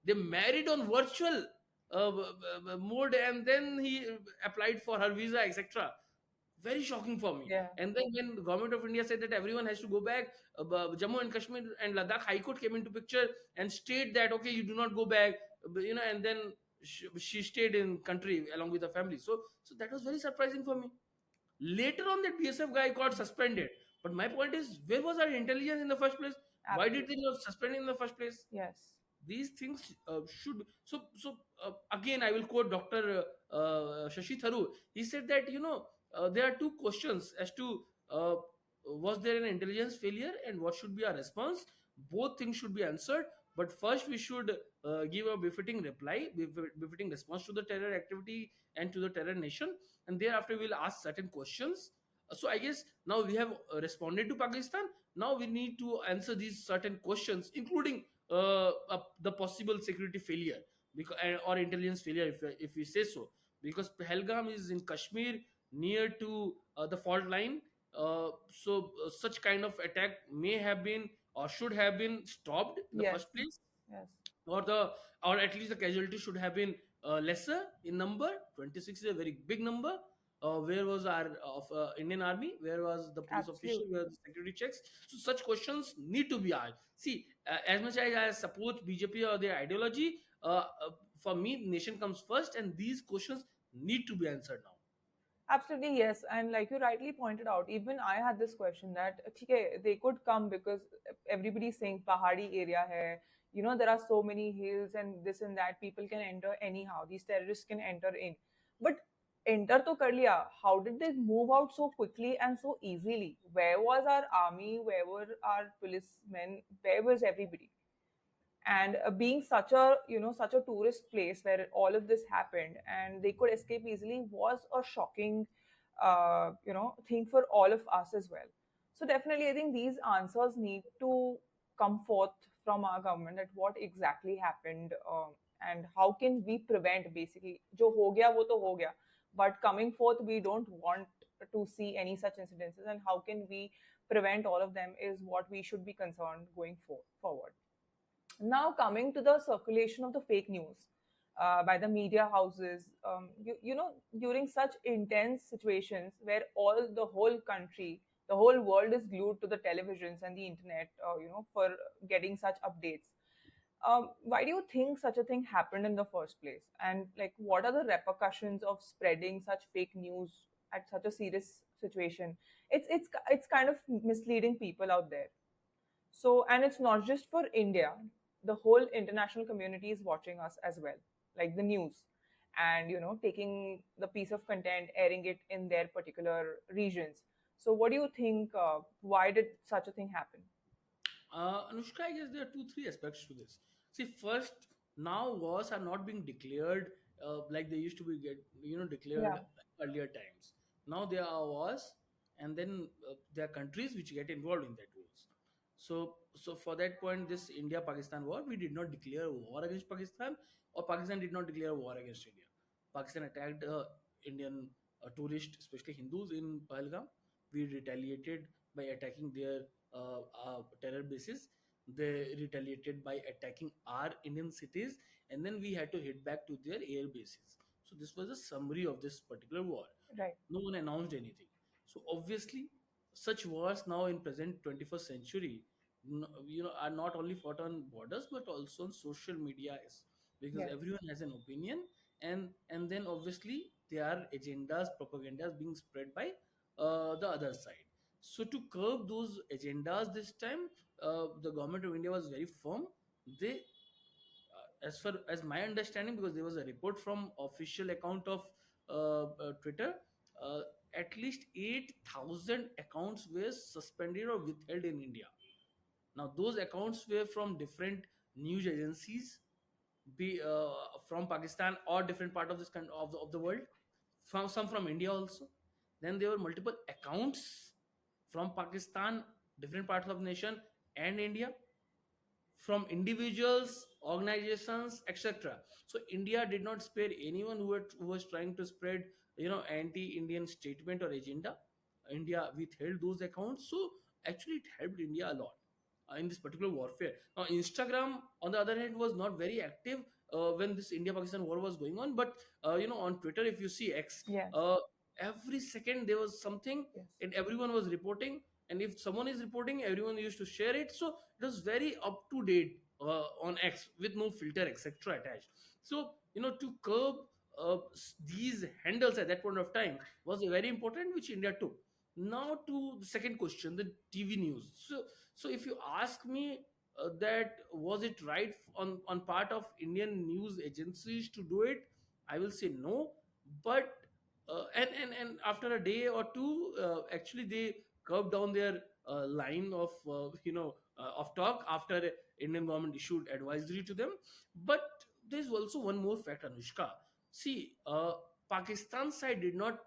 They married on virtual mode, and then he applied for her visa, etc. Very shocking for me. Yeah. And then when the government of India said that everyone has to go back, Jammu and Kashmir and Ladakh High Court came into picture and state that okay, you do not go back, and then she stayed in country along with the family. So that was very surprising for me. Later on, that BSF guy got suspended. But my point is, where was our intelligence in the first place? Why did they Absolutely. not suspend in the first place? Yes. These things should. So again, I will quote Dr. Shashi Tharoor. He said that, there are two questions as to was there an intelligence failure and what should be our response. Both things should be answered, but first we should give a befitting reply, befitting response to the terror activity and to the terror nation, and thereafter we'll ask certain questions. So I guess now we have responded to Pakistan. Now we need to answer these certain questions, including the possible security failure, because or intelligence failure, if we say so, because Pahalgam is in Kashmir, near to the fault line. Such kind of attack may have been or should have been stopped in the Yes. first place, Yes. or or at least the casualty should have been lesser in number. 26 is a very big number. Where was our of Indian army, where was the police official, where Absolutely. the security checks? So such questions need to be asked. See, as much as I support BJP or their ideology, for me nation comes first, and these questions need to be answered now. Absolutely, yes. And like you rightly pointed out, even I had this question that okay, they could come because everybody's saying Pahadi area hai. There are so many hills and this and that. People can enter anyhow. These terrorists can enter in. But enter to kar liya. How did they move out so quickly and so easily? Where was our army? Where were our policemen? Where was everybody? And being such a tourist place where all of this happened and they could escape easily was a shocking thing for all of us as well. So definitely I think these answers need to come forth from our government, that what exactly happened, and how can we prevent, basically jo ho gaya wo to ho gaya, but coming forth we don't want to see any such incidences, and how can we prevent all of them is what we should be concerned going forward. Now, coming to the circulation of the fake news by the media houses, during such intense situations where the whole country, the whole world is glued to the televisions and the internet, for getting such updates. Why do you think such a thing happened in the first place? And like, what are the repercussions of spreading such fake news at such a serious situation? It's kind of misleading people out there. So, and it's not just for India, the whole international community is watching us as well, like the news, and taking the piece of content, airing it in their particular regions. So, what do you think? Why did such a thing happen? Anushka, I guess there are two, three aspects to this. See, first, now wars are not being declared like they used to be declared Yeah, earlier times. Now there are wars, and then there are countries which get involved in that wars. So for that point, this India-Pakistan war, we did not declare a war against Pakistan, or Pakistan did not declare a war against India. Pakistan attacked Indian tourists, especially Hindus, in Pahalgam. We retaliated by attacking their terror bases. They retaliated by attacking our Indian cities, and then we had to hit back to their air bases. So this was a summary of this particular war. right. No one announced anything. So obviously, such wars now in present 21st century, are not only fought on borders but also on social media, because Yes, everyone has an opinion, and then obviously there are agendas, propagandas being spread by the other side. So to curb those agendas this time, the government of India was very firm. They, as far as my understanding, because there was a report from official account of Twitter, uh, at least 8,000 accounts were suspended or withheld in India. Now those accounts were from different news agencies, be from Pakistan or different part of this of the world, from some from India also. Then there were multiple accounts from Pakistan, different parts of the nation, and India, from individuals, organizations, etc. So India did not spare anyone who was trying to spread, anti-Indian statement or agenda. India withheld those accounts. So actually, it helped India a lot in this particular warfare. Now, Instagram, on the other hand, was not very active when this India-Pakistan war was going on. But on Twitter, if you see X, yes, uh, every second there was something, yes, and everyone was reporting. And if someone is reporting, everyone used to share it. So it was very up to date on X with no filter, etc. attached. So to curb these handles at that point of time was very important, which India took. Now to the second question, the TV news. So if you ask me, that was it right on part of Indian news agencies to do it, I will say no. But and after a day or two, actually they curbed down their line of talk after Indian government issued advisory to them. But there's also one more fact, Anushka. See, Pakistan side did not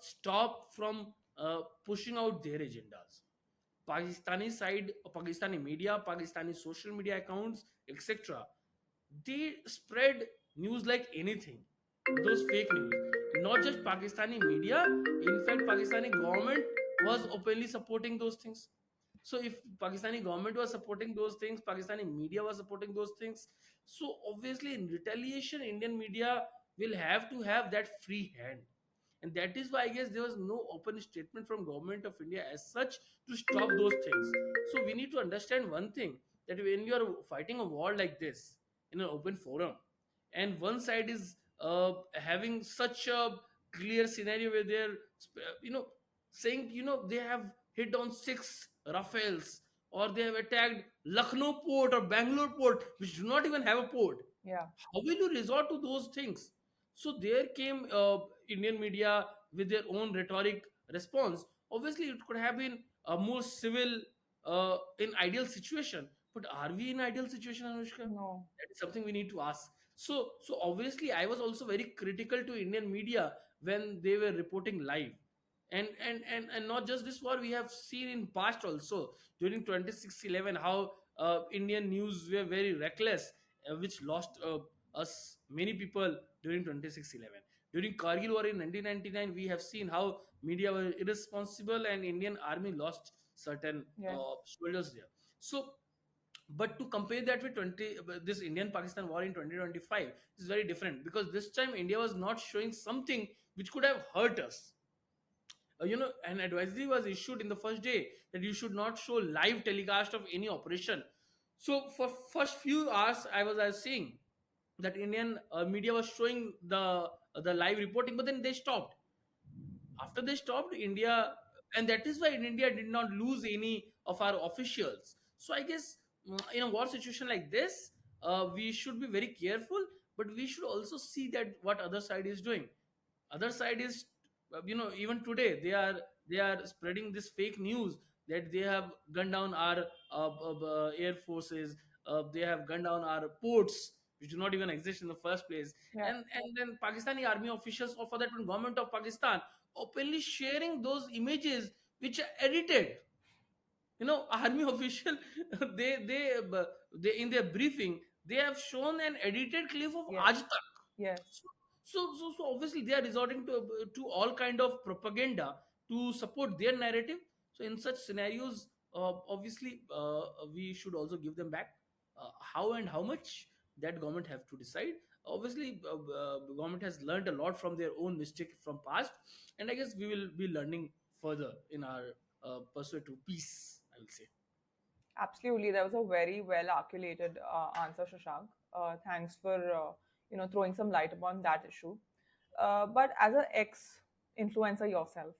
stop from pushing out their agendas. Pakistani side, Pakistani media, Pakistani social media accounts, etc., they spread news like anything. Those fake news. Not just Pakistani media. In fact, Pakistani government was openly supporting those things. So if Pakistani government was supporting those things, Pakistani media was supporting those things. So obviously, in retaliation, Indian media will have to have that free hand, and that is why I guess there was no open statement from government of India as such to stop those things. So we need to understand one thing, that when you are fighting a war like this in an open forum, and one side is having such a clear scenario where they're saying they have hit on 6 Rafales, or they have attacked Lucknow port or Bangalore port, which do not even have a port. Yeah. How will you resort to those things? So there came Indian media with their own rhetoric response. Obviously, it could have been a more civil, in ideal situation. But are we in ideal situation, Anushka? No. That is something we need to ask. So obviously, I was also very critical to Indian media when they were reporting live. And not just this war, we have seen in past also during 26/11 how Indian news were very reckless, which lost us many people during 26/11. During Kargil war in 1999, we have seen how media were irresponsible and Indian army lost certain Yes. soldiers there. So, but to compare that with 20 this Indian Pakistan war in 2025 is very different, because this time India was not showing something which could have hurt us. An advisory was issued in the first day that you should not show live telecast of any operation. So for first few hours, I was seeing that Indian media was showing the live reporting, but then they stopped. After they stopped, India, and that is why India did not lose any of our officials. So I guess, in a war situation like this, we should be very careful, but we should also see that what other side is doing. Other side is, even today they are spreading this fake news that they have gunned down our air forces, they have gunned down our ports which do not even exist in the first place. Yeah. And then Pakistani army officials, or for that one government of Pakistan, openly sharing those images which are edited. Army official, they in their briefing, they have shown an edited clip of Yes. Aaj Tak. Yes. So obviously they are resorting to all kind of propaganda to support their narrative. So in such scenarios, obviously, we should also give them back. How and how much, that government have to decide. Obviously, the government has learned a lot from their own mistake from past, and I guess we will be learning further in our pursuit to peace, I will say. Absolutely, that was a very well articulated answer, Shashank. Thanks for throwing some light upon that issue. But as an ex-influencer yourself,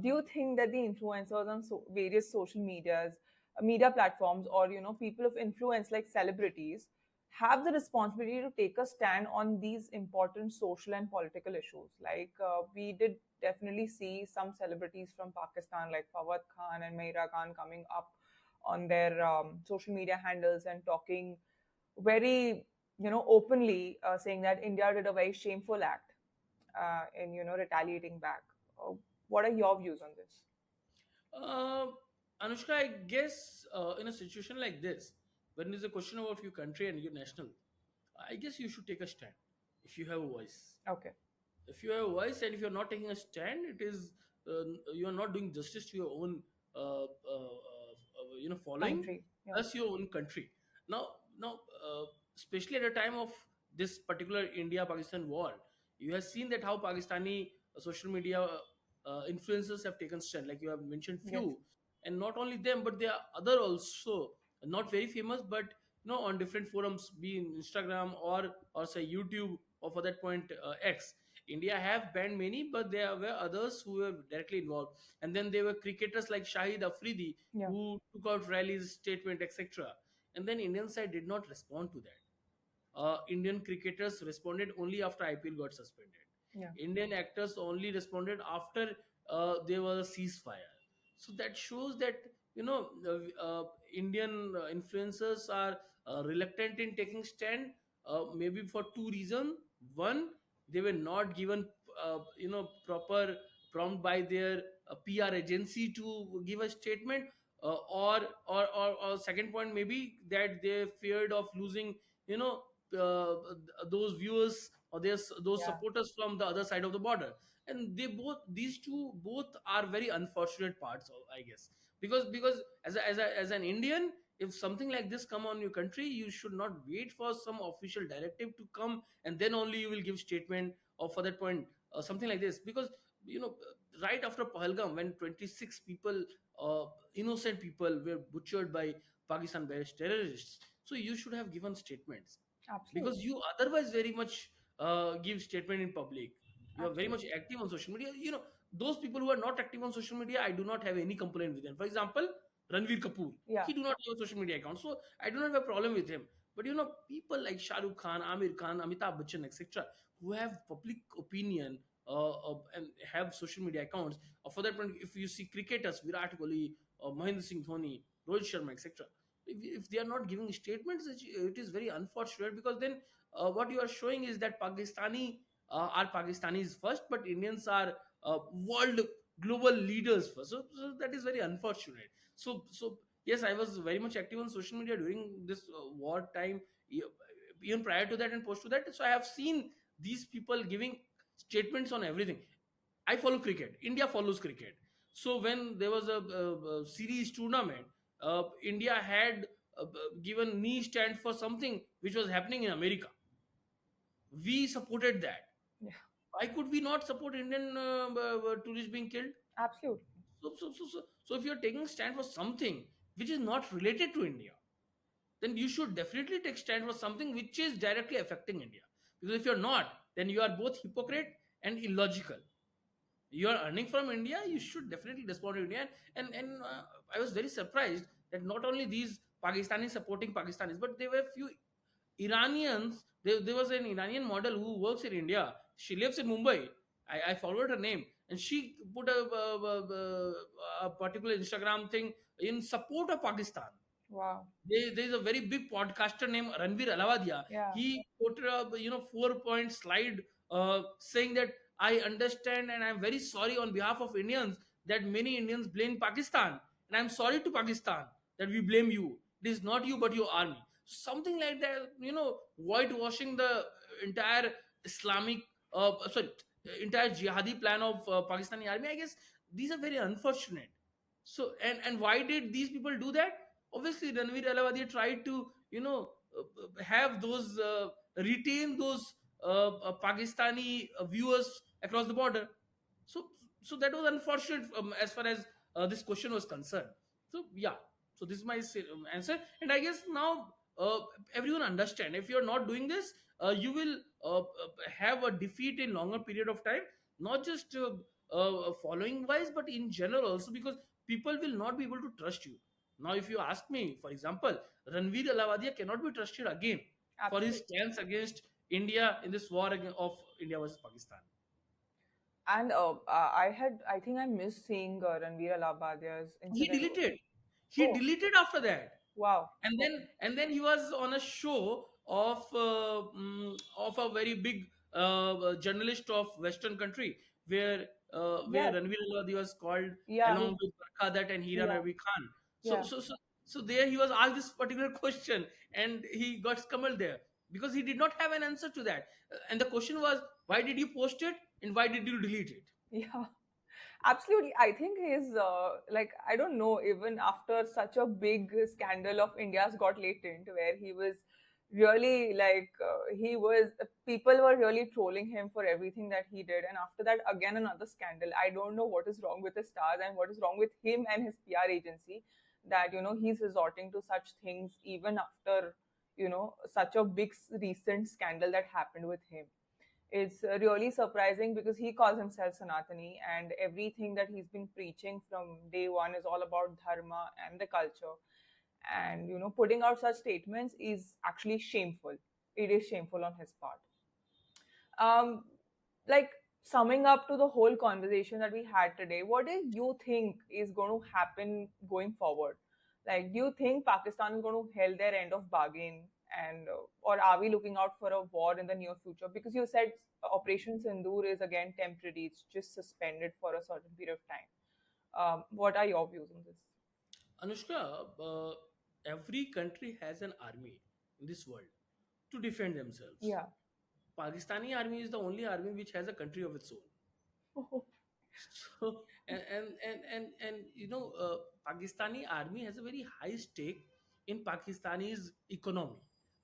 do you think that the influencers on various social media platforms, or people of influence like celebrities, have the responsibility to take a stand on these important social and political issues? Like we did definitely see some celebrities from Pakistan, like Fawad Khan and Meira Khan, coming up on their social media handles and talking very openly, saying that India did a very shameful act in retaliating back. uh, what are your views on this? Uh, Anushka, I guess, in a situation like this, when there's a question about your country and your national, I guess you should take a stand if you have a voice. Okay. If you have a voice and if you're not taking a stand, it is, you are not doing justice to your own following, Country. Yeah. plus your own country. Now, especially at a time of this particular India Pakistan war, you have seen that how Pakistani social media influencers have taken stand, like you have mentioned Yes. few, and not only them, but there are other also, not very famous, but on different forums, be in Instagram or say YouTube, or for that point X. India have banned many, but there were others who were directly involved. And then there were cricketers like Shahid Afridi Yeah. who took out rallies, statement, etc. And then Indian side did not respond to that. Indian cricketers responded only after IPL got suspended. Yeah. Indian actors only responded after there was a ceasefire. So that shows that Indian influencers are reluctant in taking stand. Maybe for two reasons. One, they were not given proper prompt by their PR agency to give a statement, or second point maybe that they feared of losing you know those viewers or those Yeah. supporters from the other side of the border. And these two both are very unfortunate parts of, I guess, because as an Indian, if something like this come on your country, you should not wait for some official directive to come and then only you will give statement, or for that point something like this. Because you know right after Pahalgam, when 26 people, uh, innocent people, were butchered by Pakistan based terrorists, so you should have given statements, because Absolutely. you otherwise very much give statement in public. You are very much Absolutely. active on social media. Those people who are not active on social media, I do not have any complaint with them. For example, Ranveer Kapoor, Yeah. he do not have a social media account, so I do not have a problem with him. But people like Shah Rukh Khan, Amir Khan, Amitabh Bachchan, etc., who have public opinion and have social media accounts. For that point, if you see cricketers, Virat Kohli, Mahendra Singh Dhoni, Rohit Sharma, etc., if they are not giving statements, it is very unfortunate, because then what you are showing is that Pakistani are Pakistanis first, but Indians are world global leaders first. So that is very unfortunate. So yes, I was very much active on social media during this war time, e- even prior to that and post to that. So I have seen these people giving statements on everything. I follow cricket. India follows cricket. So when there was a series tournament, India had given knee stand for something which was happening in America. We supported that. Yeah. Why could we not support Indian tourists being killed? Absolutely. So if you're taking stand for something which is not related to India, then you should definitely take stand for something which is directly affecting India. Because if you're not, then you are both hypocrite and illogical. You are earning from India, you should definitely respond to India. And I was very surprised that not only these Pakistanis supporting Pakistanis, but there were few Iranians. There was an Iranian model who works in India. She lives in Mumbai. I followed her name, and she put a particular Instagram thing in support of Pakistan. Wow. There's a very big podcaster named Ranveer Alavadia. Yeah. He put a 4-point slide saying that I understand and I'm very sorry on behalf of Indians that many Indians blame Pakistan, and I'm sorry to Pakistan that we blame you. It is not you but your army. Something like that, whitewashing the entire Islamic, sorry, entire jihadi plan of Pakistani army. I guess these are very unfortunate. So why did these people do that? Obviously, Ranveer Alavadi tried to have those retain those Pakistani viewers across the border. So so that was unfortunate, as far as this question was concerned. So yeah, so this is my answer. And I guess now everyone understand, if you're not doing this, you will have a defeat in longer period of time, not just following wise, but in general also, because people will not be able to trust you. Now if you ask me, for example, Ranveer Alavadia cannot be trusted again for his Absolutely. stance against India in this war of India versus Pakistan. And I think I missed seeing Ranveer Alabadia's He incident. deleted. He Oh, deleted after that. wow. and then Okay. and then he was on a show of a very big journalist of Western country, where Yeah. Ranveer Lodhi was called Yeah. along with Barkha Dutt and Hira Yeah. Ravi Khan. So Yeah. so so so there he was asked this particular question, and he got scummed there because he did not have an answer to that. And the question was, why did you post it and why did you delete it? Yeah. Absolutely. I think he's like, I don't know, even after such a big scandal of India's Got Latent, where he was really like, people were really trolling him for everything that he did. And after that, again, another scandal. I don't know what is wrong with the stars and what is wrong with him and his PR agency, that, he's resorting to such things even after. such a big recent scandal that happened with him. It's really surprising because he calls himself Sanatani, and everything that he's been preaching from day one is all about dharma and the culture. And putting out such statements is actually shameful. It is shameful on his part. um like, summing up to the whole conversation that we had today, what do you think is going to happen going forward? Like, do you think Pakistan is going to hold their end of bargain, and or are we looking out for a war in the near future? Because you said Operation Sindoor is again temporary, it's just suspended for a certain period of time. What are your views on this? Anushka, every country has an army in this world to defend themselves. Yeah. Pakistani army is the only army which has a country of its own. So Pakistani army has a very high stake in Pakistani's economy.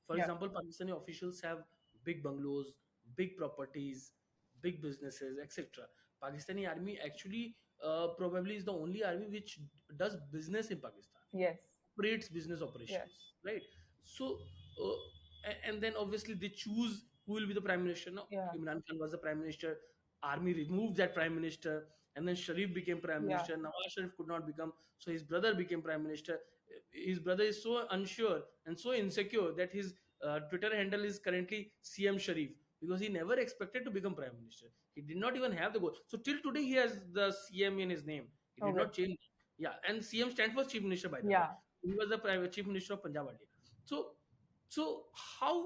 For Yeah. example, Pakistani officials have big bungalows, big properties, big businesses, etc. Pakistani army actually probably is the only army which does business in Pakistan, Yes. operates business Yes. operations, right? So, uh, and then obviously they choose who will be the prime minister. Now, Yeah. Imran Khan was the prime minister. Army removed that prime minister, and then Sharif became prime Yeah. minister. Nawaz Sharif could not become, so his brother became prime minister. His brother is so unsure and so insecure that his Twitter handle is currently CM Sharif, because he never expected to become prime minister. He did not even have the goal. So till today, he has the CM in his name. He did Okay. not change. Yeah, and CM stands for chief minister, by the way. Yeah. He was the private chief minister of Punjab earlier. So, so how,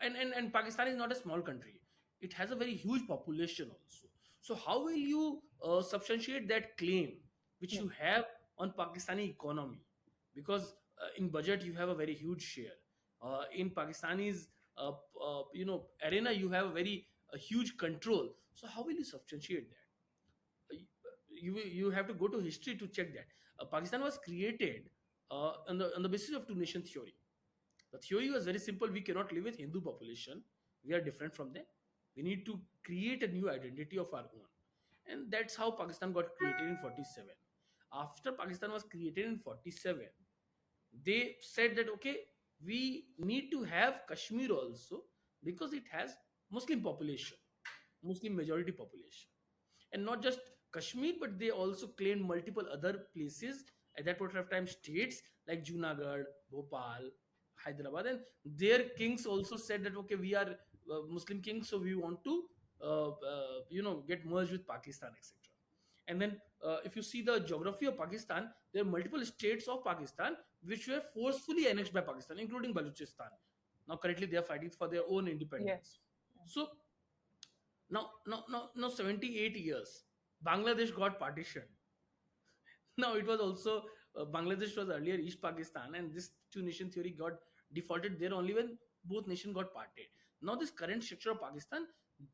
and Pakistan is not a small country. It has a very huge population also. So how will you substantiate that claim which Yeah. you have on Pakistani economy? Because in budget you have a very huge share. In Pakistani's arena you have a very huge control. So how will you substantiate that? You have to go to history to check that. Pakistan was created on the basis of two nation theory. The theory was very simple: we cannot live with Hindu population. We are different from them. We need to create a new identity of our own, and that's how Pakistan got created in 47. After Pakistan was created in 47, they said that okay, we need to have Kashmir also because it has Muslim population, Muslim majority population, and not just Kashmir, but they also claimed multiple other places at that point of time, states like Junagadh, Bhopal, Hyderabad, and their kings also said that okay, we are Muslim kings, so we want to get merged with Pakistan, etc. And then if you see the geography of Pakistan, there are multiple states of Pakistan which were forcefully annexed by Pakistan, including Balochistan. Now currently they are fighting for their own Yes. independence. So now 78 years, Bangladesh got partitioned. Now it was also Bangladesh was earlier East Pakistan, and this two nation theory got defaulted there only when both nations got parted. Now this current structure of Pakistan,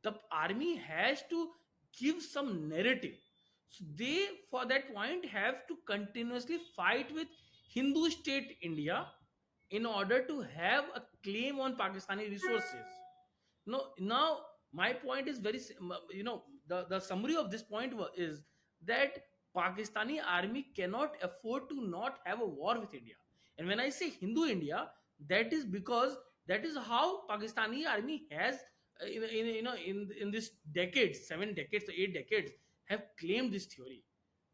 the army has to give some narrative. So they, for that point, have to continuously fight with Hindu state India in order to have a claim on Pakistani resources. No, now my point is very the summary of this point is that Pakistani army cannot afford to not have a war with India. And when I say Hindu India, that is because that is how Pakistani army has in this decades, 7 decades, 8 decades, have claimed this theory.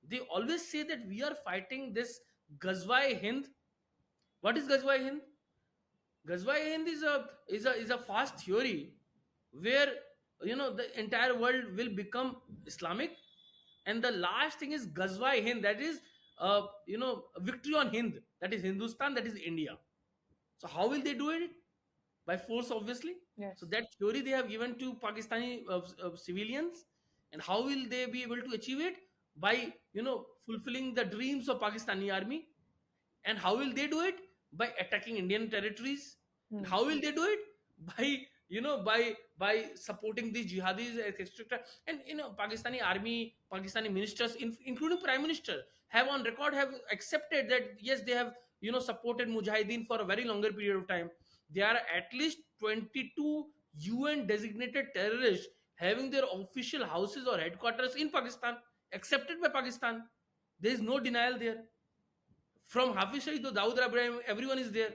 They always say that we are fighting this Ghazwa-e Hind. What is Ghazwa-e Hind? Ghazwa-e-Hind is a fast theory where the entire world will become Islamic, and the last thing is Ghazwa-e-Hind, that is victory on Hind, that is Hindustan, that is India. So how will they do it? By force, obviously. Yes. So that theory they have given to Pakistani civilians, and how will they be able to achieve it? By fulfilling the dreams of Pakistani army. And how will they do it? By attacking Indian territories. And Hmm. how will they do it? By by supporting these jihadis, etc. And Pakistani army, Pakistani ministers, including prime minister, have on record have accepted that yes, they have supported mujahideen for a very longer period of time. There are at least 22 UN designated terrorists having their official houses or headquarters in Pakistan, accepted by Pakistan. There is no denial there. From Hafiz Saeed to Dawood Ibrahim, everyone is there.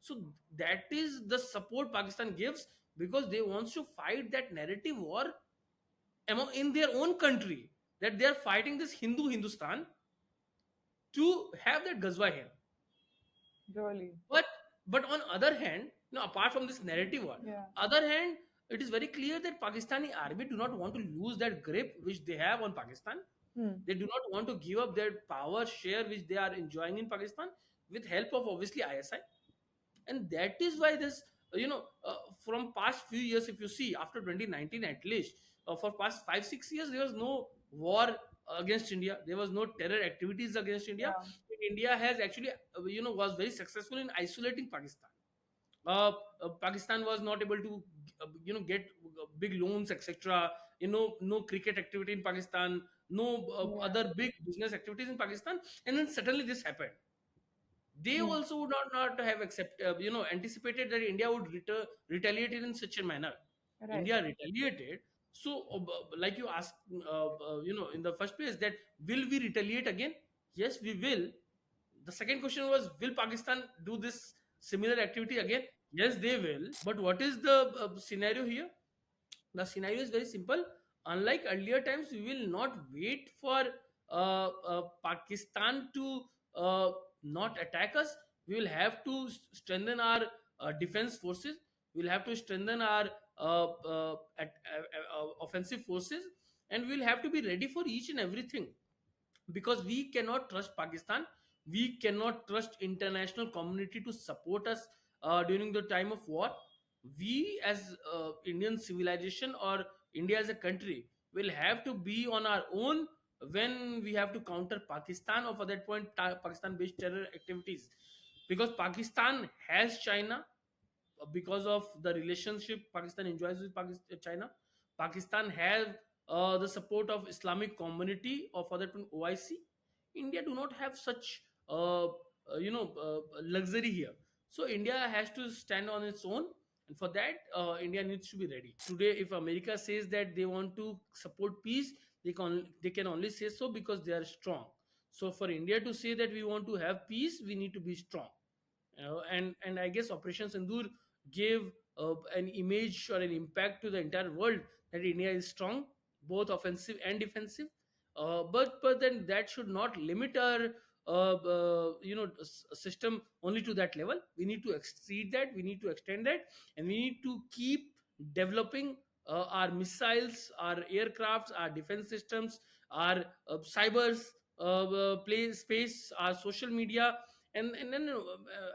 So that is the support Pakistan gives, because they wants to fight that narrative war among in their own country, that they are fighting this Hindu Hindustan to have that Gazwa here. Really. But on other hand, apart from this narrative war, Yeah. other hand, it is very clear that Pakistani army do not want to lose that grip which they have on Pakistan. Hmm. They do not want to give up their power share which they are enjoying in Pakistan, with help of obviously ISI. And that is why this, from past few years, if you see after 2019 at least, for past 5 6 years, there was no war against India, there was no terror activities against India. Yeah. India has actually, was very successful in isolating Pakistan. Pakistan was not able to, get big loans, etc. No cricket activity in Pakistan, no Yeah. other big business activities in Pakistan, and then suddenly this happened. They Hmm. also would not have anticipated that India would retaliate in such a manner. Right. India retaliated. So, like you asked, in the first place, that will we retaliate again? Yes, we will. The second question was, will Pakistan do this similar activity again? Yes, they will. But what is the scenario here? The scenario is very simple. Unlike earlier times, we will not wait for Pakistan to not attack us. We will have to strengthen our defense forces. We'll have to strengthen our offensive forces, and we'll have to be ready for each and everything, because we cannot trust Pakistan. We cannot trust international community to support us during the time of war. We as Indian civilization, or India as a country, will have to be on our own when we have to counter Pakistan, or for that point Pakistan based terror activities, because Pakistan has China, because of the relationship Pakistan enjoys with China. Pakistan has the support of Islamic community, or for that one OIC. India do not have such luxury here. So India has to stand on its own, and for that India needs to be ready. Today, if America says that they want to support peace, they can only say so because they are strong. So for India to say that we want to have peace, we need to be strong. And I guess Operation Sindoor gave an image or an impact to the entire world that India is strong, both offensive and defensive. But then that should not limit our system only to that level. We need to exceed that. We need to extend that, and we need to keep developing our missiles, our aircrafts, our defense systems, our cybers, play space, our social media, and then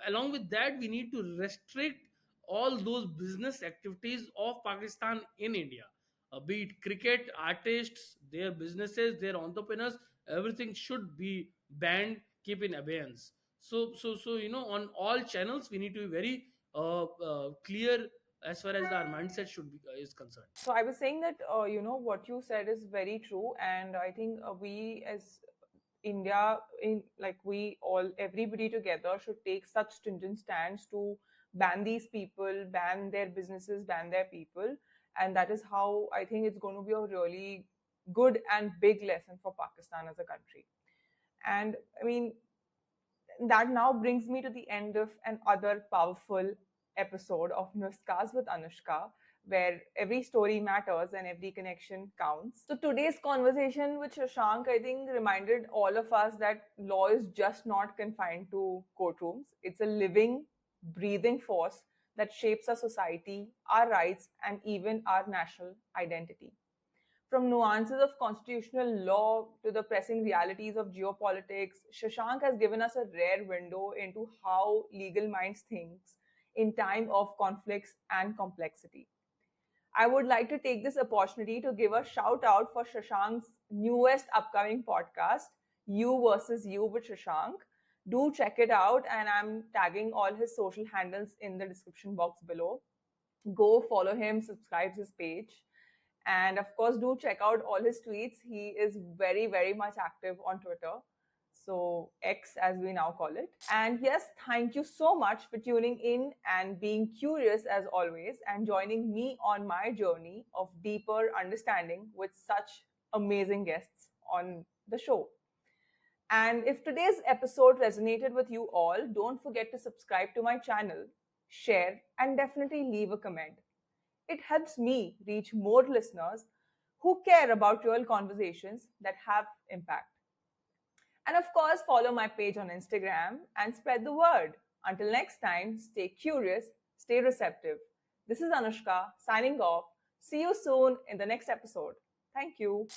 along with that, we need to restrict all those business activities of Pakistan in India, be it cricket artists, their businesses, their entrepreneurs. Everything should be banned, keep in abeyance. So on all channels we need to be very clear as far as our mindset should be is concerned. So I was saying that what you said is very true, and I think we as India, in like we all everybody together should take such stringent stands to ban these people, ban their businesses, ban their people, and that is how I think it's going to be a really good and big lesson for Pakistan as a country. And I mean, that now brings me to the end of another powerful episode of Nuskas with Anushka, where every story matters and every connection counts. So today's conversation with Shashank, I think, reminded all of us that law is just not confined to courtrooms. It's a living, breathing force that shapes our society, our rights, and even our national identity. From nuances of constitutional law to the pressing realities of geopolitics, Shashank has given us a rare window into how legal minds think in time of conflicts and complexity. I would like to take this opportunity to give a shout out for Shashank's newest upcoming podcast, You versus You with Shashank. Do check it out, and I'm tagging all his social handles in the description box below. Go follow him, subscribe to his page, and of course, do check out all his tweets. He is very, very much active on Twitter. So, X as we now call it. And yes, thank you so much for tuning in and being curious as always and joining me on my journey of deeper understanding with such amazing guests on the show. And if today's episode resonated with you all, don't forget to subscribe to my channel, share, and definitely leave a comment. It helps me reach more listeners who care about real conversations that have impact. And of course, follow my page on Instagram and spread the word. Until next time, stay curious, stay receptive. This is Anushka signing off. See you soon in the next episode. Thank you.